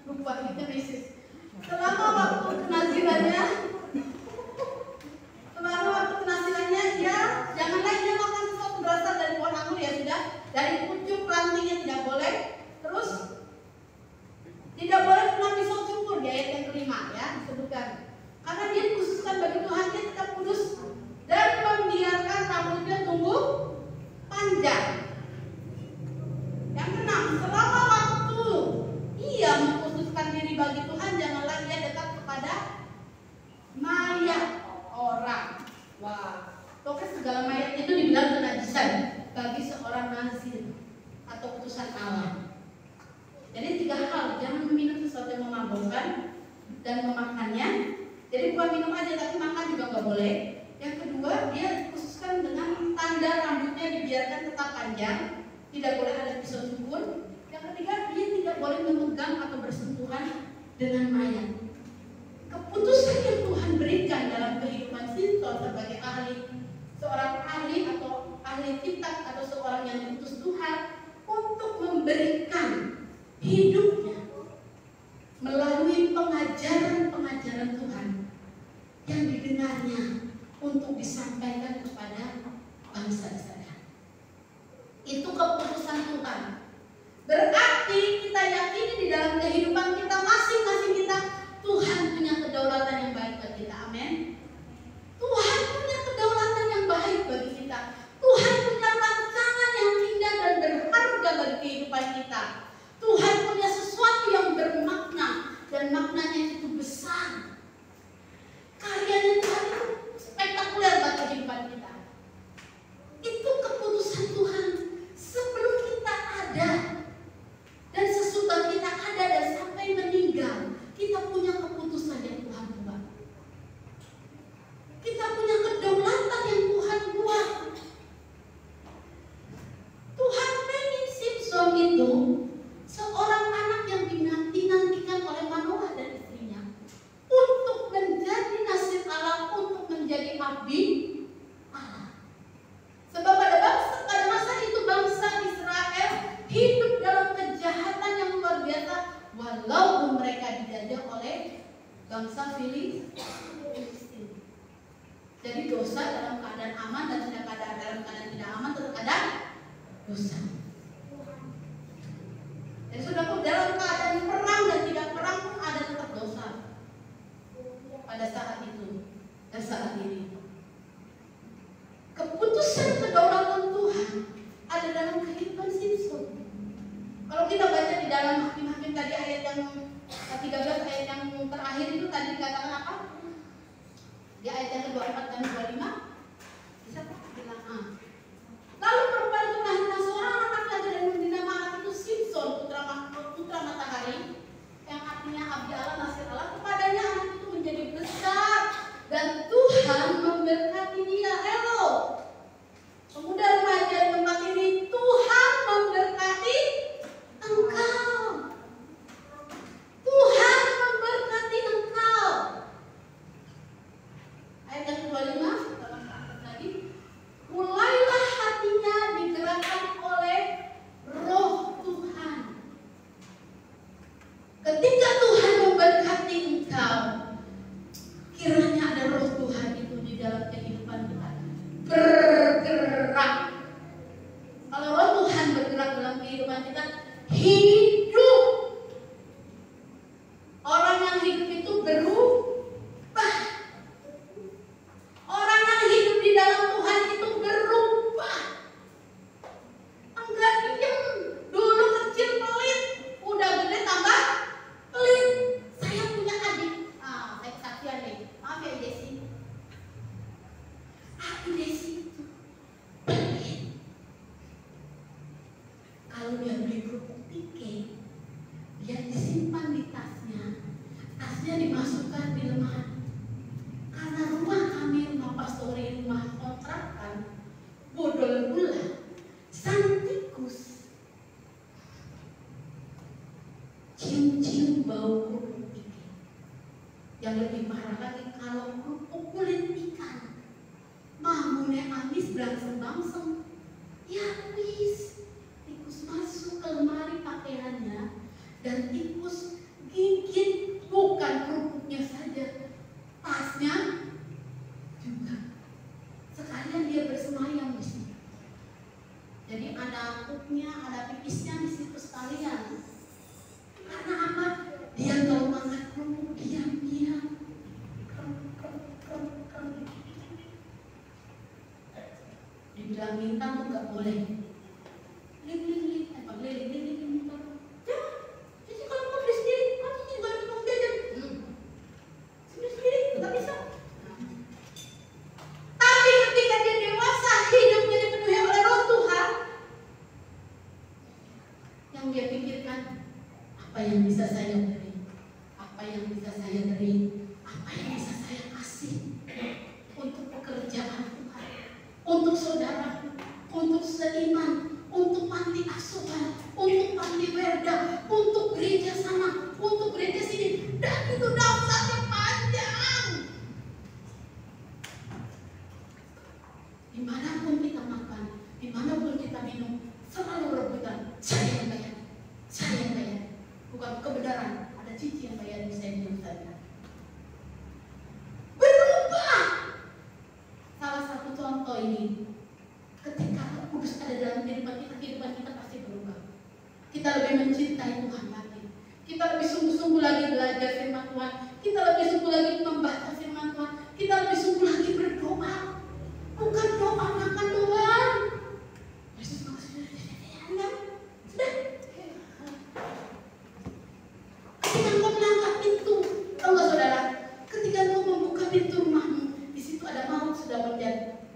Lupa itu kismis. Selama waktu kenazirannya, ya janganlah dia makan sesuatu berasal dari pohon anggur, ya sudah, dari pucuk rantingnya tidak boleh. Terus tidak boleh kena pisau cukur di ayat yang kelima ya disebutkan. Karena dia dikhususkan bagi Tuhan, dia tetap kudus dan membiarkan rambutnya tumbuh panjang. Yang keenam, selama waktu ia mengkhususkan diri bagi Tuhan, janganlah ia dekat kepada mayat orang. Wah, pokoknya segala mayat itu dibilang kenajisan bagi seorang nazir atau utusan Allah. Jadi 3 hal, jangan meminum sesuatu yang memabukkan dan memakannya. Jadi bukan minum aja, tapi makan juga nggak boleh. Yang kedua, dia dikhususkan dengan tanda rambutnya dibiarkan tetap panjang, tidak boleh ada pisau cukur. Yang ketiga, dia tidak boleh memegang atau bersentuhan dengan mayat. Keputusan yang Tuhan berikan dalam kehidupan Simson sebagai seorang ahli atau ahli kitab atau seorang yang diutus Tuhan untuk memberikan hidupnya melalui pengajaran-pengajaran Tuhan yang didengarnya untuk disampaikan kepada bangsa Israel. Itu keputusan Tuhan. Berarti kita yakini di dalam kehidupan kita masing-masing kita, Tuhan punya kedaulatan yang baik bagi kita. Amin. Tuhan punya kedaulatan yang baik bagi kita. Tuhan punya rancangan yang indah dan berharga bagi kehidupan kita. Tuhan punya sesuatu yang bermakna dan maknanya itu besar. Karyanya Tuhan itu spektakuler bagi kehidupan kita. Itu keputusan Tuhan sebelum kita ada dan sesudah kita ada dan sampai meninggal. Kita punya keputusan yang Tuhan buat. Kita punya kedaulatan yang Tuhan buat. Tuhan pengen Simson itu seorang anak yang dinantikan oleh Manoah dan istrinya untuk menjadi nasib Allah, untuk menjadi abdi Allah. Sebab pada masa itu bangsa Israel hidup dalam kejahatan yang luar biasa, walaupun mereka dijajah oleh bangsa Filistin. Jadi dosa dalam keadaan aman dan dalam keadaan tidak aman tetap ada dosa. Jadi sudah dalam keadaan perang dan tidak perang pun ada tetap dosa pada saat itu dan saat ini. Keputusan kedaulatan Tuhan ada dalam kehidupan Simson. Kalau kita baca di dalam Hakim-Hakim tadi ayat yang 13, ayat yang terakhir itu tadi dikatakan apa? Di ayat yang ke-24 dan 25 bisa bilang lalu perempuan itu melahirkan seorang anak laki-laki dan dinamakan anak itu Simson, putra matahari, yang artinya abdi Allah, nasir Allah. Kepadanya anak itu menjadi besar dan Tuhan memberkati dia. Hello, pemuda remaja di tempat ini, Tuhan memberkati engkau. Tuhan memberkati engkau. Ayat yang ke-25 lagi. Mulailah hatinya digerakkan oleh Roh Tuhan. Ketika Tuhan memberkati engkau, kiranya ada Roh Tuhan itu di dalam kehidupan kita bergerak. Kalau Roh Tuhan bergerak dalam kehidupan kita, hidup. Orang yang hidup itu berubah. Orang yang hidup di dalam Tuhan itu berubah. Enggak diam. Dulu kecil pelit, udah gede tambah pelit. Saya punya adik. Saya kesaksian nih. Maaf ya Desi. Adik Desi itu pelit. Kalau dia beli kerupuk pike, dia disimpan di tasnya. Tasnya dimasukkan di lemari. Karena rumah kami, rumah pastori, rumah kontrakan, bodol gula, sang tikus cium-cium bau kerupuk ikan. Yang lebih parah lagi, kalau kerupuk kulit ikan mamune amis berangseng-bangseng, ya wis, tikus masuk ke lemari pakaiannya dan tikus gigit bukan kerupuknya saja, tasnya juga. Sekalian dia bersemayam di sini. Jadi ada kupnya, ada pipisnya di situ sekalian. Karena apa? Dia kalau makan kerupuk diam-diam. Dibilang minta tuh nggak boleh. Liling, minta. Ya, jadi kalau mau beli sendiri, kamu juga ada tukang jajan. Sendiri, nggak bisa. Tapi ketika dia dewasa, hidupnya dipenuhi oleh Roh Tuhan, yang dia pikirkan, apa yang bisa saya beri, apa yang bisa saya beri, apa yang bisa saya kasih untuk pekerjaan Tuhan, untuk saudara, untuk seiman, untuk panti asuhan, untuk panti werda, untuk gereja sana, untuk gereja sini. Itu daftarnya panjang. Dimanapun kita makan, dimanapun kita minum, selalu rebutan. Saya yang bayar, saya yang bayar. Bukan kebenaran, ada cici yang bayar saya minum saja. Berubah. Salah satu contoh ini, ketika Roh Kudus ada dalam kehidupan kita pasti berubah. Kita lebih mencintai Tuhan lagi. Kita lebih sungguh-sungguh lagi belajar firman Tuhan. Kita lebih sungguh lagi membaca firman Tuhan. Kita lebih sungguh lagi berdoa. Bukan doa makan doang. Yesus maksudnya sudah. Ketika engkau melangkah itu, tahu nggak saudara? Ketika engkau membuka pintu rumahmu, di situ ada maut sudah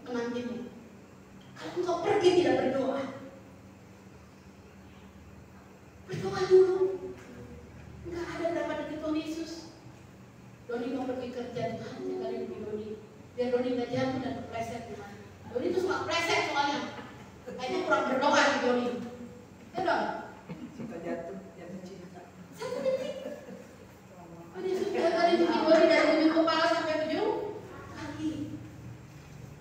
menantimu. Kalau engkau pergi tidak berdoa, berdoa dulu. Enggak ada berapa detik Tuhan Yesus. Doni mau pergi kerja, Tuhan jaga diri Doni. Biar Doni nggak jatuh dan kepleset Tuhan. Doni itu suka pleset soalnya. Kayaknya kurang berdoa di Doni. Ya dong. Suka jatuh cinta. Satu detik. Tuhan Yesus jaga diri Doni dari ujung kepala sampai ujung kaki.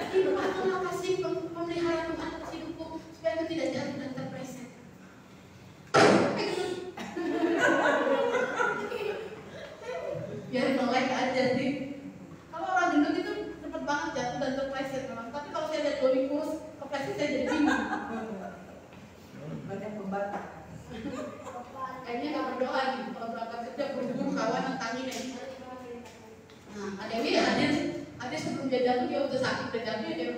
Ibu akan kasih pemeliharaan Tuhan atas hidupku supaya aku tidak jatuh dan terpleset. Biar melek aja sih. Kalau orang gendut itu cepet banget jatuh dan terpleset memang. Tapi kalau saya lihat Doni kurus, kepleset saya jadi bingung. Banyak pembantu. Kayaknya nggak berdoa gitu. Kalau berangkat kerja buru-buru kawan nantangin ya. Nah, ada yang ada sebelum dia jatuh dia udah sakit udah jatuh dia.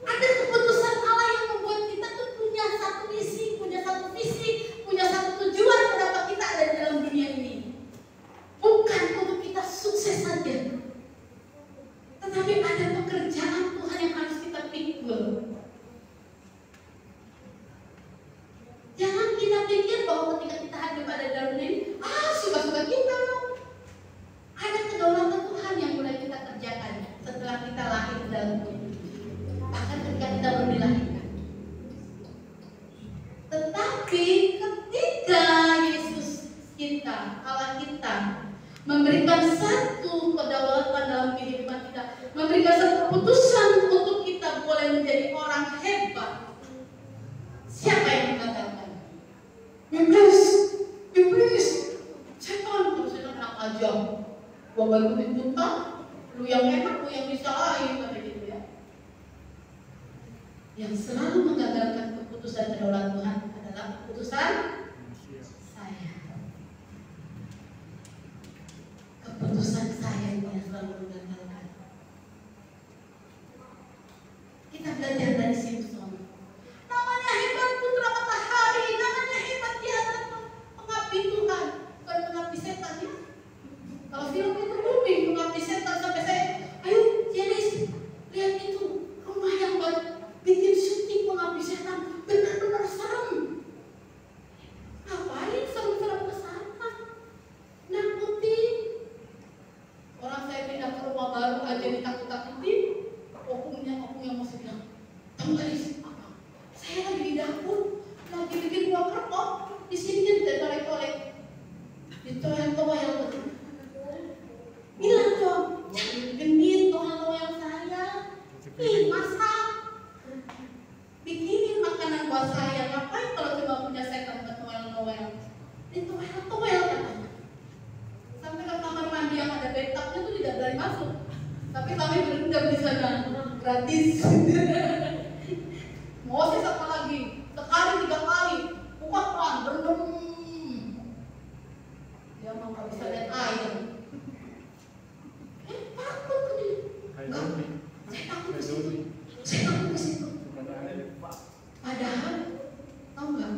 Ada keputusan Allah yang membuat kita tuh punya satu misi, punya satu visi, punya satu tujuan kenapa kita ada di dalam dunia ini. Bukan untuk kita sukses saja, tetapi ada pekerjaan Tuhan yang harus kita pikul. Jangan kita pikir bahwa ketika kita hadir pada dalam ini, suka-suka kita. Ada kedaulatan Tuhan yang mulai kita kerjakan setelah kita lahir dalam dunia. Bahkan ketika kita baru dilahirkan. Tetapi ketika Yesus kita, Allah kita, memberikan satu kedaulatan dalam kehidupan kita, memberikan satu keputusan untuk kita boleh menjadi orang hebat. Siapa yang mengatakan? Iblis, setan, kalau setan enak aja. Gua gak ikutin buta, lu yang enak, lu yang disalahin, kata gitu ya. Yang selalu menggagalkan keputusan kedaulatan Tuhan adalah keputusan saya. Keputusan saya yang selalu menggagalkan. Kita belajar dari Simpson. Namanya hebat putra matahari, namanya hebat dia adalah pengabdi Tuhan, bukan pengabdi setan ya. Kalau film itu booming pengabdi setan sampai saya, ayo Jenis, lihat itu rumah yang bikin syuting pengabdi setan, benar-benar serem. Ngapain serem-serem ke sana? Nakutin. Orang saya pindah ke rumah baru aja ditakut-takutin, okungnya masih bilang, tahu gak apa? Saya lagi di dapur, lagi bikin buah kerpok, di sini dia tolek-tolek, ditoyang-toyang. Bilang dong, jangan genit toyang-toyang saya. Ih, masak. Bikinin makanan buat saya. Ngapain kalau coba punya setan buat toyang-toyang? Ditoyang-toyang katanya. Sampai ke kamar mandi yang ada bathtubnya tuh tidak berani masuk. Tapi kami berendam di sana, gratis. Moses apa lagi? Sekali 3 kali, buka pelan, berendam. Dia mau nggak bisa lihat air. Takut tuh dia. Saya takut ke situ. Saya takut ke situ. Padahal, tahu nggak?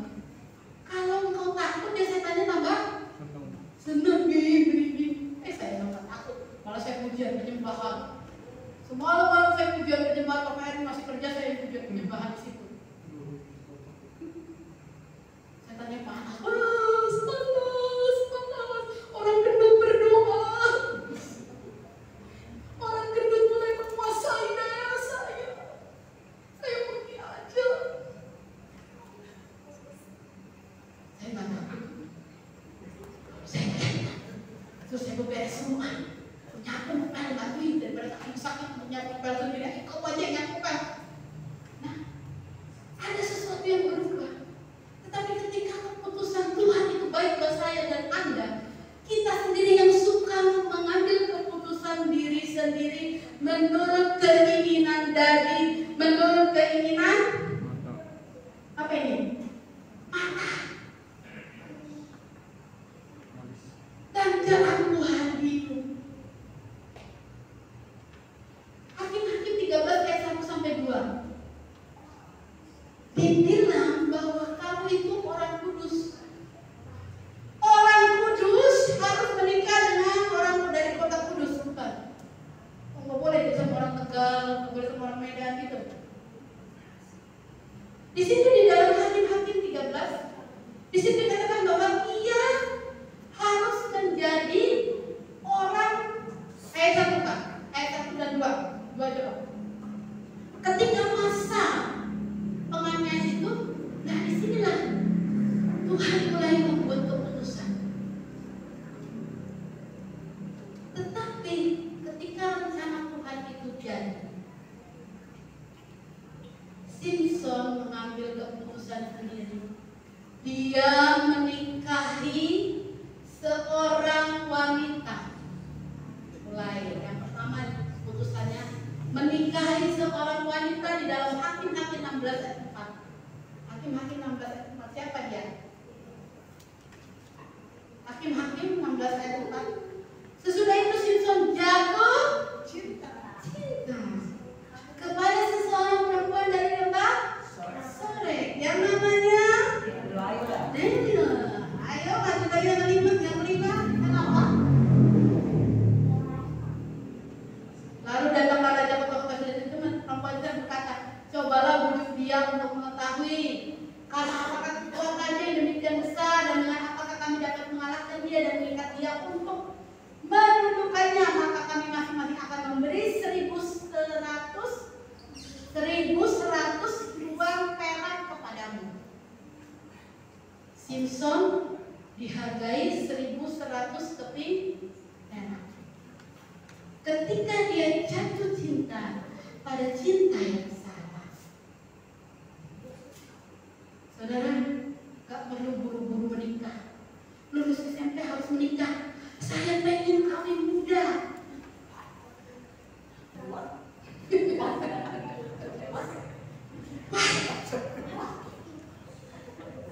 Kalau engkau takut, dia setannya tambah seneng gini. Saya nggak takut. Malah saya pujian penyembahan. Semua malam saya pujian penyembahan. Pak Heri masih kerja, saya pujian penyembahan di situ. Setannya panas. Orang gendut berdoa. Orang gendut mulai menguasai daya saya. Saya pergi aja. Saya nggak takut. punya kupel sendiri, kau aja yang kupel. Nah, ada sesuatu yang berubah. Tetapi ketika keputusan Tuhan itu baik buat saya dan Anda, kita sendiri yang suka mengambil keputusan diri sendiri menurut keinginan daging, menurut keinginan apa ini? Mata. Dan jangan Tuhan itu. Hakim-Hakim 13 ayat 1 sampai 2. Dibilang bahwa kamu itu orang kudus. Orang kudus harus menikah dengan orang dari kota kudus, bukan? Nggak boleh sama orang Tegal, nggak boleh sama orang Medan gitu. Di situ di dalam Hakim-Hakim 13, di situ dikatakan bahwa ia harus menjadi orang ayat 1 Pak, ayat 1 dan 2 coba. Ketika masa penganiayaan itu, nah disinilah Tuhan mulai membuat keputusan. Tetapi ketika rencana Tuhan itu jadi, Simpson mengambil keputusan sendiri. Dia menikahi seorang wanita. Mulai yang pertama keputusannya menikahi seorang wanita di dalam Hakim-Hakim 16 ayat 4. Hakim-Hakim 16 ayat 4. Siapa dia? Hakim-Hakim 16 ayat 4. Sesudah itu Simpson jatuh cinta kepada seseorang perempuan dari tempat sore yang namanya Daniel. Ayo lanjut lagi yang kelima. Kenapa? Lalu datanglah raja kota itu perempuan itu berkata, cobalah bujuk dia untuk mengetahui karena apakah kekuatannya yang demikian besar dan dengan apakah kami dapat mengalahkan dia dan mengikat dia untuk menundukkannya, maka kami masing-masing akan memberi 1.100 uang perak kepadamu. Simpson dihargai 1.100 keping perak. Ketika dia jatuh cinta pada cinta yang salah, saudara, gak perlu buru-buru menikah. Lulus SMP harus menikah. Saya pengen kawin muda.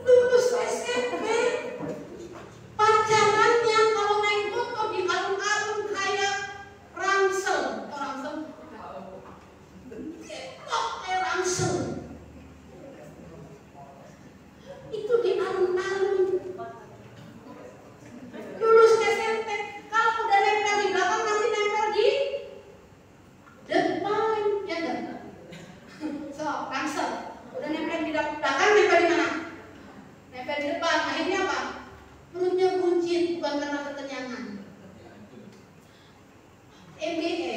Lulus SMP, pacarannya kalau naik motor di alun-alun kayak Rangsel, kayak Rangsel. Itu di alun-alun. Lulus SMP, kalau udah nempel di belakang nanti nempel di depan, ya kan? So, Rangsel, udah nempel di belakang, nempel di mana? Nempel di depan. Akhirnya apa? Perutnya buncit, bukan karena kekenyangan. MBA,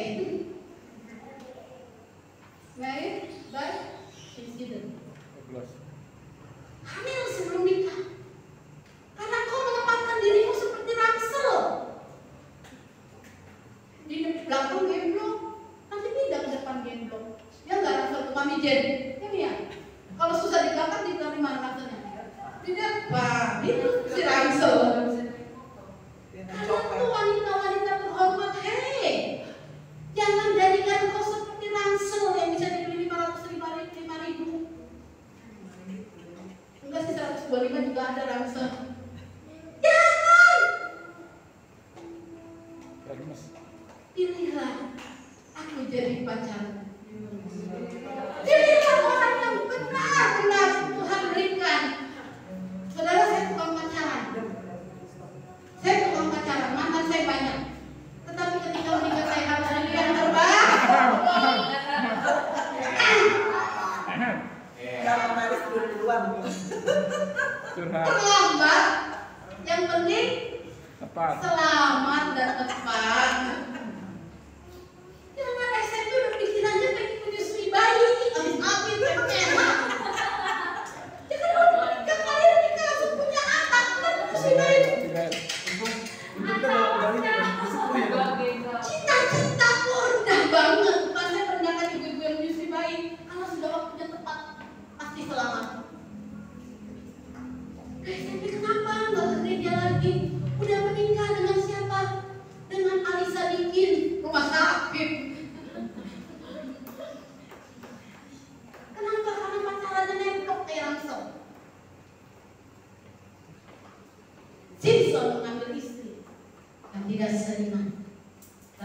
married by accident. Hamil sebelum nikah. Karena kau menempatkan dirimu seperti Rangsel. Di belakang gemblong, nanti pindah ke depan gemblong. Ya nggak Rangsel ke Mami Jen. Ya, kalau susah di belakang ditaruh mana Rangselnya? Di depan. Itu si Rangsel. Karena itu wanita-wanita terhormat, hei, jangan jadikan kau seperti Rangsel yang bisa dibeli 505.000. Enggak sih, 125 juga ada Rangsel. Jangan. Pilihlah aku jadi pacarmu. Pilihlah orang yang benar-benar Tuhan berikan. Saudara, saya tukang pacaran. Mantan saya banyak. Tetapi ketika menikah saya harus pilih yang terbaik. Terlambat. Yang penting tepat. Selamat dan tepat. Jangan SMP udah pikirannya pengen menyusui bayi. Habis pengen. Jangan nikah kalian nikah langsung punya anak kan menyusui bayi. Cita-citaku rendah banget. Bukan saya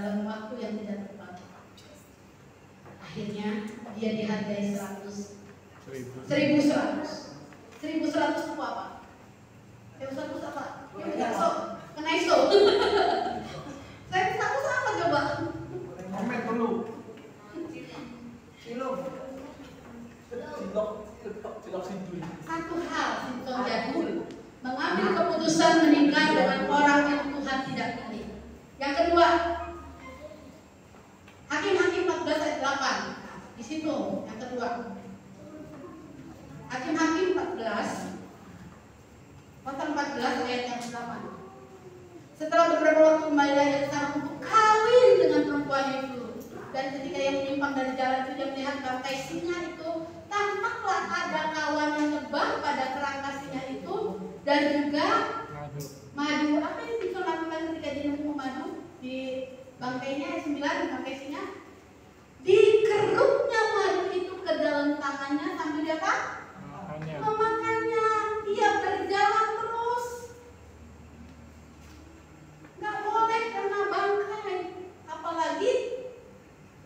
dalam waktu yang tidak tepat. Akhirnya dia dihargai 1.100. 1.100 itu apa? 1.100 apa? Kena iso. Saya 100 apa coba? Komen dulu. Satu hal Simpson jadul mengambil keputusan menikah dengan orang yang Tuhan tidak pilih. Yang kedua, Hakim-Hakim 14 ayat 8. Di situ yang kedua. Hakim-Hakim 14 pasal 14 ayat yang 8. Setelah beberapa waktu kembali lagi ke sana untuk kawin dengan perempuan itu. Dan ketika yang menyimpang dari jalan itu dia melihat bangkai singa itu, tampaklah ada kawan yang lebah pada kerangka singa itu dan juga madu. Apa yang bisa lakukan ketika dia nemu madu di bangkainya ayat 9 bangkai singa? Dikeruknya madu itu ke dalam tangannya sambil dia apa? Memakannya. Dia berjalan terus. Nggak boleh karena bangkai, apalagi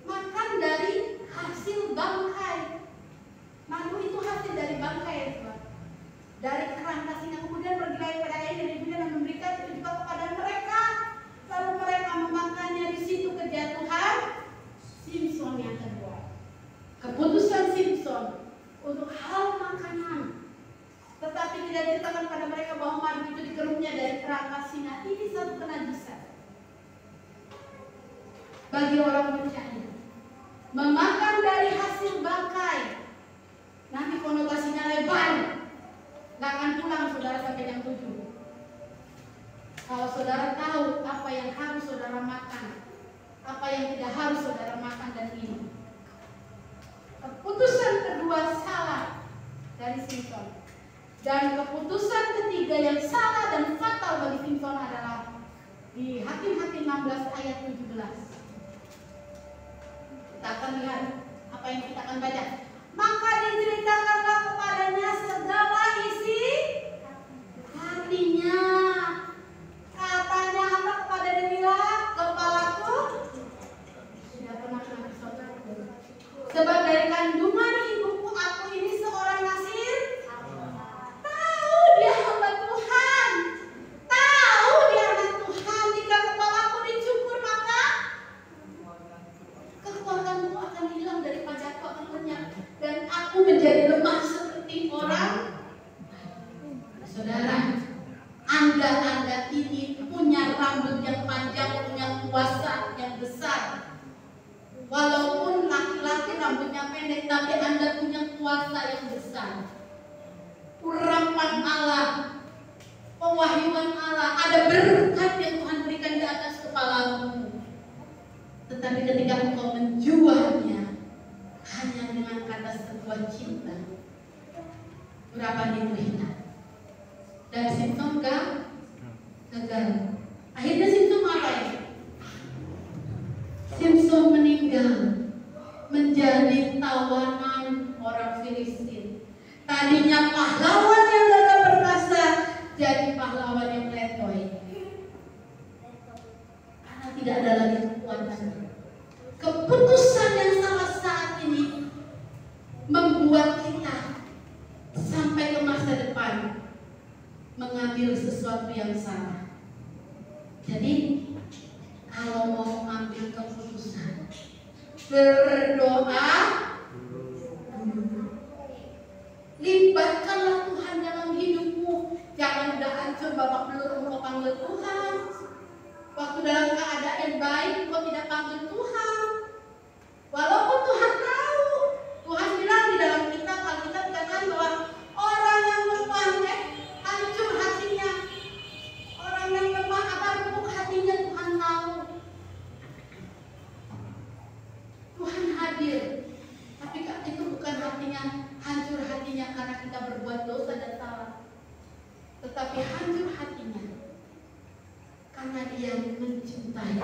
makan dari hasil bangkai. Madu itu hasil dari bangkai ya Tuhan. Dari kerangka singa kemudian pergi lagi pada ayah dan ibunya dan memberikan itu juga kepada mereka. Lalu mereka memakannya. Di situ kejatuhan Simpson yang kedua. Keputusan Simpson untuk hal makanan. Tetapi tidak diceritakan pada mereka bahwa madu itu dikeruknya dari kerangka singa. Ini satu kenajisan bagi orang percaya. Memakan dari hasil bangkai nanti konotasinya lebar. Gak akan pulang saudara sampai jam 7. Kalau saudara tahu apa yang harus saudara makan, apa yang tidak harus saudara makan dan minum. Keputusan kedua salah dari Simpson. Dan keputusan ketiga yang salah dan fatal bagi Simpson adalah di Hakim-Hakim 16 ayat 17. Kita akan lihat apa yang kita akan baca. Maka diceritakanlah kepadanya segala isi hatinya. Katanya apa kepada Delilah? Kepalaku tidak pernah kenal saudaraku. Sebab dari kandungan ibuku aku ini seorang nasir. Tahu dia hamba Tuhan. Tahu dia anak Tuhan. Jika kepalaku dicukur maka kekuatanku akan hilang daripada aku akan lenyap. Dan aku menjadi lemah seperti orang. Saudara, Anda ini punya rambut yang panjang, punya kuasa yang besar. Walaupun laki-laki rambutnya pendek, tapi Anda punya kuasa yang besar. Urapan Allah, pewahyuan Allah, ada berkat yang Tuhan berikan di atas kepalamu. Tetapi ketika engkau menjualnya hanya dengan kata sebuah cinta, urapan itu hilang. Dan Simpson gagal. Akhirnya Simpson apa ya? Simpson meninggal menjadi tawanan orang Filistin. Tadinya pahlawan yang gagah perkasa jadi pahlawan yang letoy. Karena tidak ada lagi kekuatan. Keputusan yang salah saat ini membuat kita sampai ke masa depan mengambil sesuatu yang salah. Jadi kalau mau ambil keputusan, berdoa, libatkanlah Tuhan dalam hidupmu. Jangan udah hancur babak belur engkau panggil Tuhan. Waktu dalam keadaan baik engkau tidak panggil Tuhan. Walaupun Tuhan tahu, Tuhan bilang di dalam kitab Alkitab dikatakan bahwa orang yang lemah hancur hatinya. Orang yang lemah apa remuk hatinya Tuhan tahu. Tuhan hadir. Tapi itu bukan hatinya, hancur hatinya karena kita berbuat dosa dan salah. Tetapi hancur hatinya karena dia mencintai.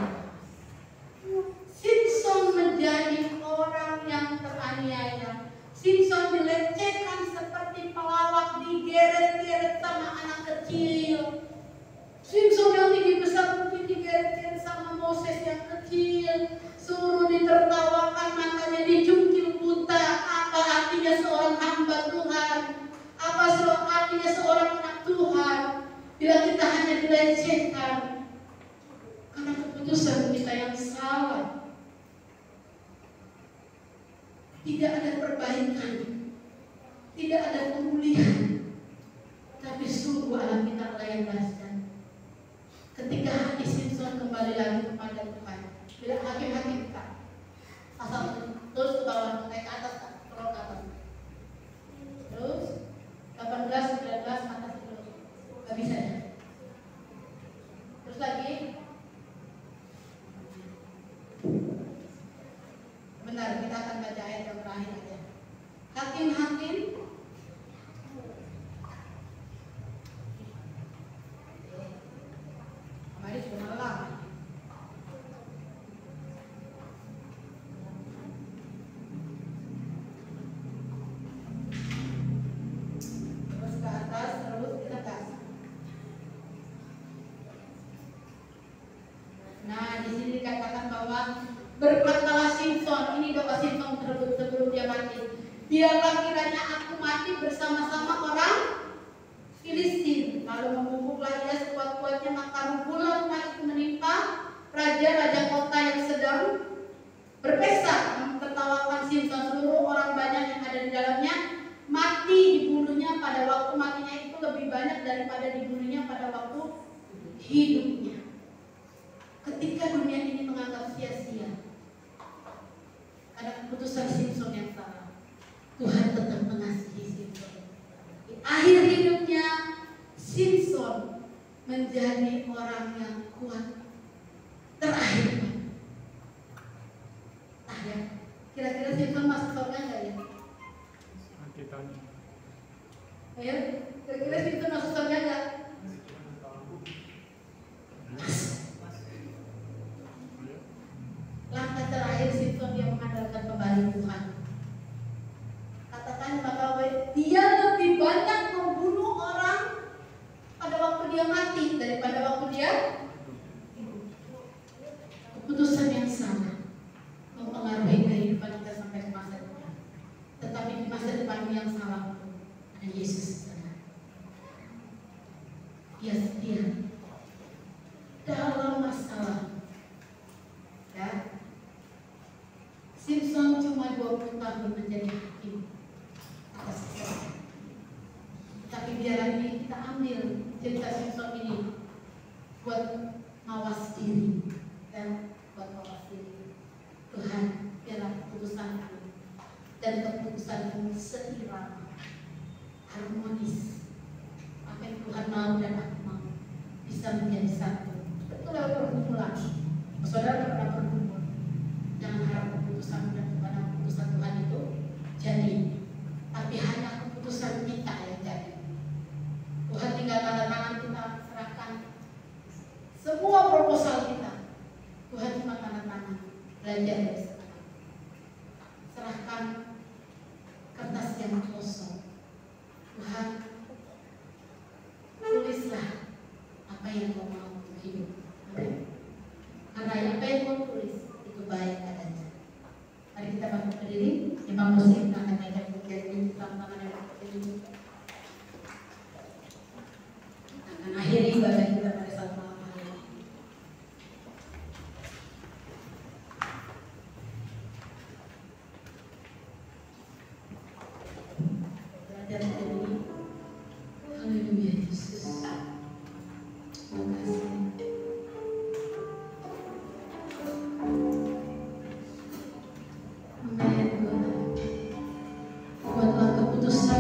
Simpson menjadi orang yang teraniaya. Simpson dilecehkan seperti pelawak, digeret-geret sama anak kecil. Simpson yang tinggi besar mungkin digeret-geret sama Moses yang kecil, suruh ditertawakan, matanya dijungkil buta. Apa artinya seorang hamba Tuhan? Apa artinya seorang anak Tuhan? Bila kita hanya dilecehkan karena keputusan kita yang salah, tidak ada perbaikan, tidak ada pemulihan, tapi sungguh alam kita melayang-layang. Ketika hati Simpson kembali lagi kepada Tuhan, bila hakim-hakim kita asal terus ke bawah, naik ke atas, turun ke atas, terus 18, 19, atas terus, gak bisa ya. Terus lagi, benar, kita akan baca ayat yang terakhir aja. Hakim-hakim Mari sudah malam. Terus ke atas, terus kita kasih. Nah, di sini dikatakan bahwa berkatalah Simpson, ini doa Simpson sebelum dia mati. Biarlah kiranya aku mati bersama-sama orang Filistin. Lalu membungkuklah ia sekuat-kuatnya, maka rubuhlah rumah itu menimpa raja-raja kota yang sedang berpesta, mentertawakan Simpson. Seluruh orang banyak yang ada di dalamnya mati dibunuhnya pada waktu matinya itu lebih banyak daripada dibunuhnya pada waktu hidupnya. Ketika dunia ini menganggap sia-sia karena keputusan Simpson yang salah, Tuhan tetap mengasihi Simpson. Di akhir hidupnya, Simpson menjadi orang yang kuat. Terakhir, kira-kira Simpson masuk surga nggak ya? Nanti tanya. Ayo, kira-kira Simpson masuk surga nggak? Langkah terakhir Simpson dia mengandalkan kembali Tuhan. Katakan bahwa dia lebih banyak membunuh orang pada waktu dia mati daripada waktu dia hidup. Keputusan yang salah mempengaruhi kehidupan kita sampai ke masa depan. Tetapi di masa depan yang salah ada Yesus di sana. Dia setia dalam masalah. Ya, Simpson cuma 20 tahun menjadi hakim atas seseorang. Tapi biarlah ini kita ambil cerita Simpson ini buat mawas diri dan buat mawas diri. Tuhan, biarlah keputusanku dan keputusanmu seirama, harmonis. Apa yang Tuhan mau dan aku mau bisa menjadi satu. Betul pergumulan. Saudara pernah berkumpul. Jangan harap keputusan dan keputusan Tuhan itu jadi, tapi hanya keputusan kita yang jadi. Tuhan tinggal tanda tangan kita, serahkan semua proposal kita. Tuhan cuma tanda tangan, belajar dari sekarang. Serahkan kertas yang kosong. Tuhan, tulislah apa yang kau mau untuk hidup. Amin. Karena apa yang kau tulis itu baik adanya. Mari kita bangun berdiri. Imam Muslim akan naikkan bukian ini tangan yang berdiri. Akan akhiri ibadah kita pada saat malam hari ini. Belajar kita ini. Haleluya Yesus. Terima kasih. Buatlah keputusan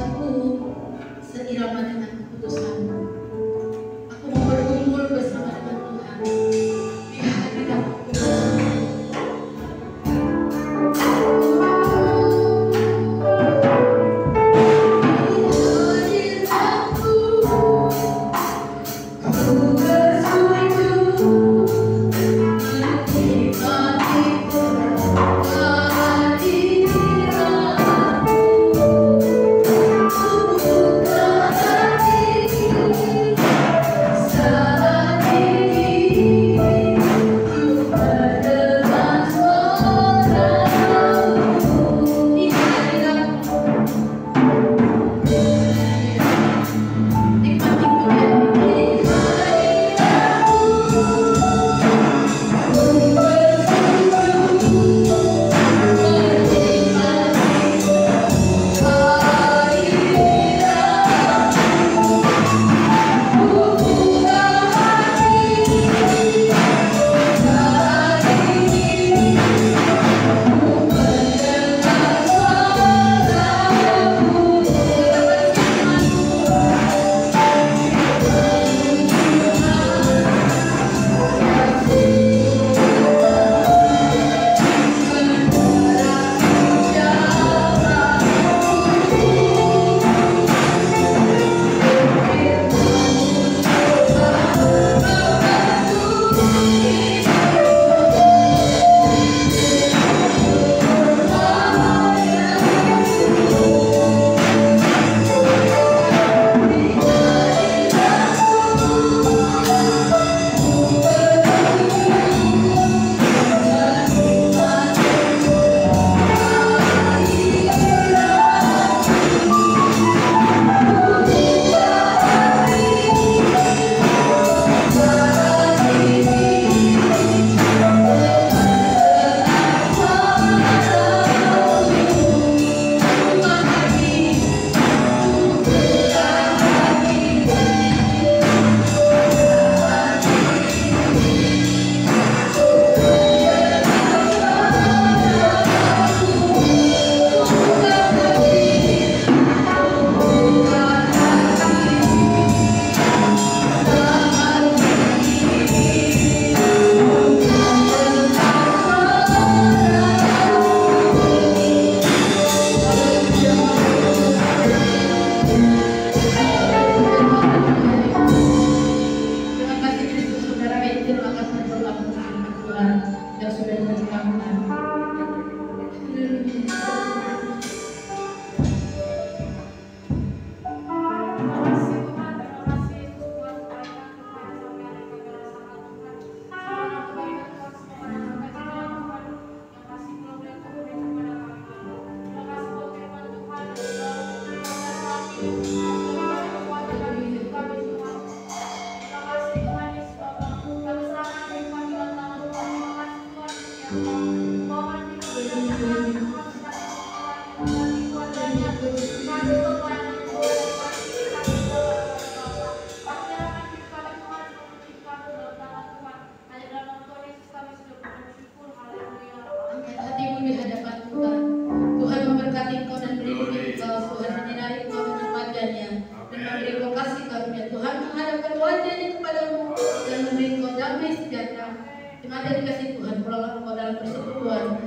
Di mata dikasih Tuhan, kalau dalam persekutuan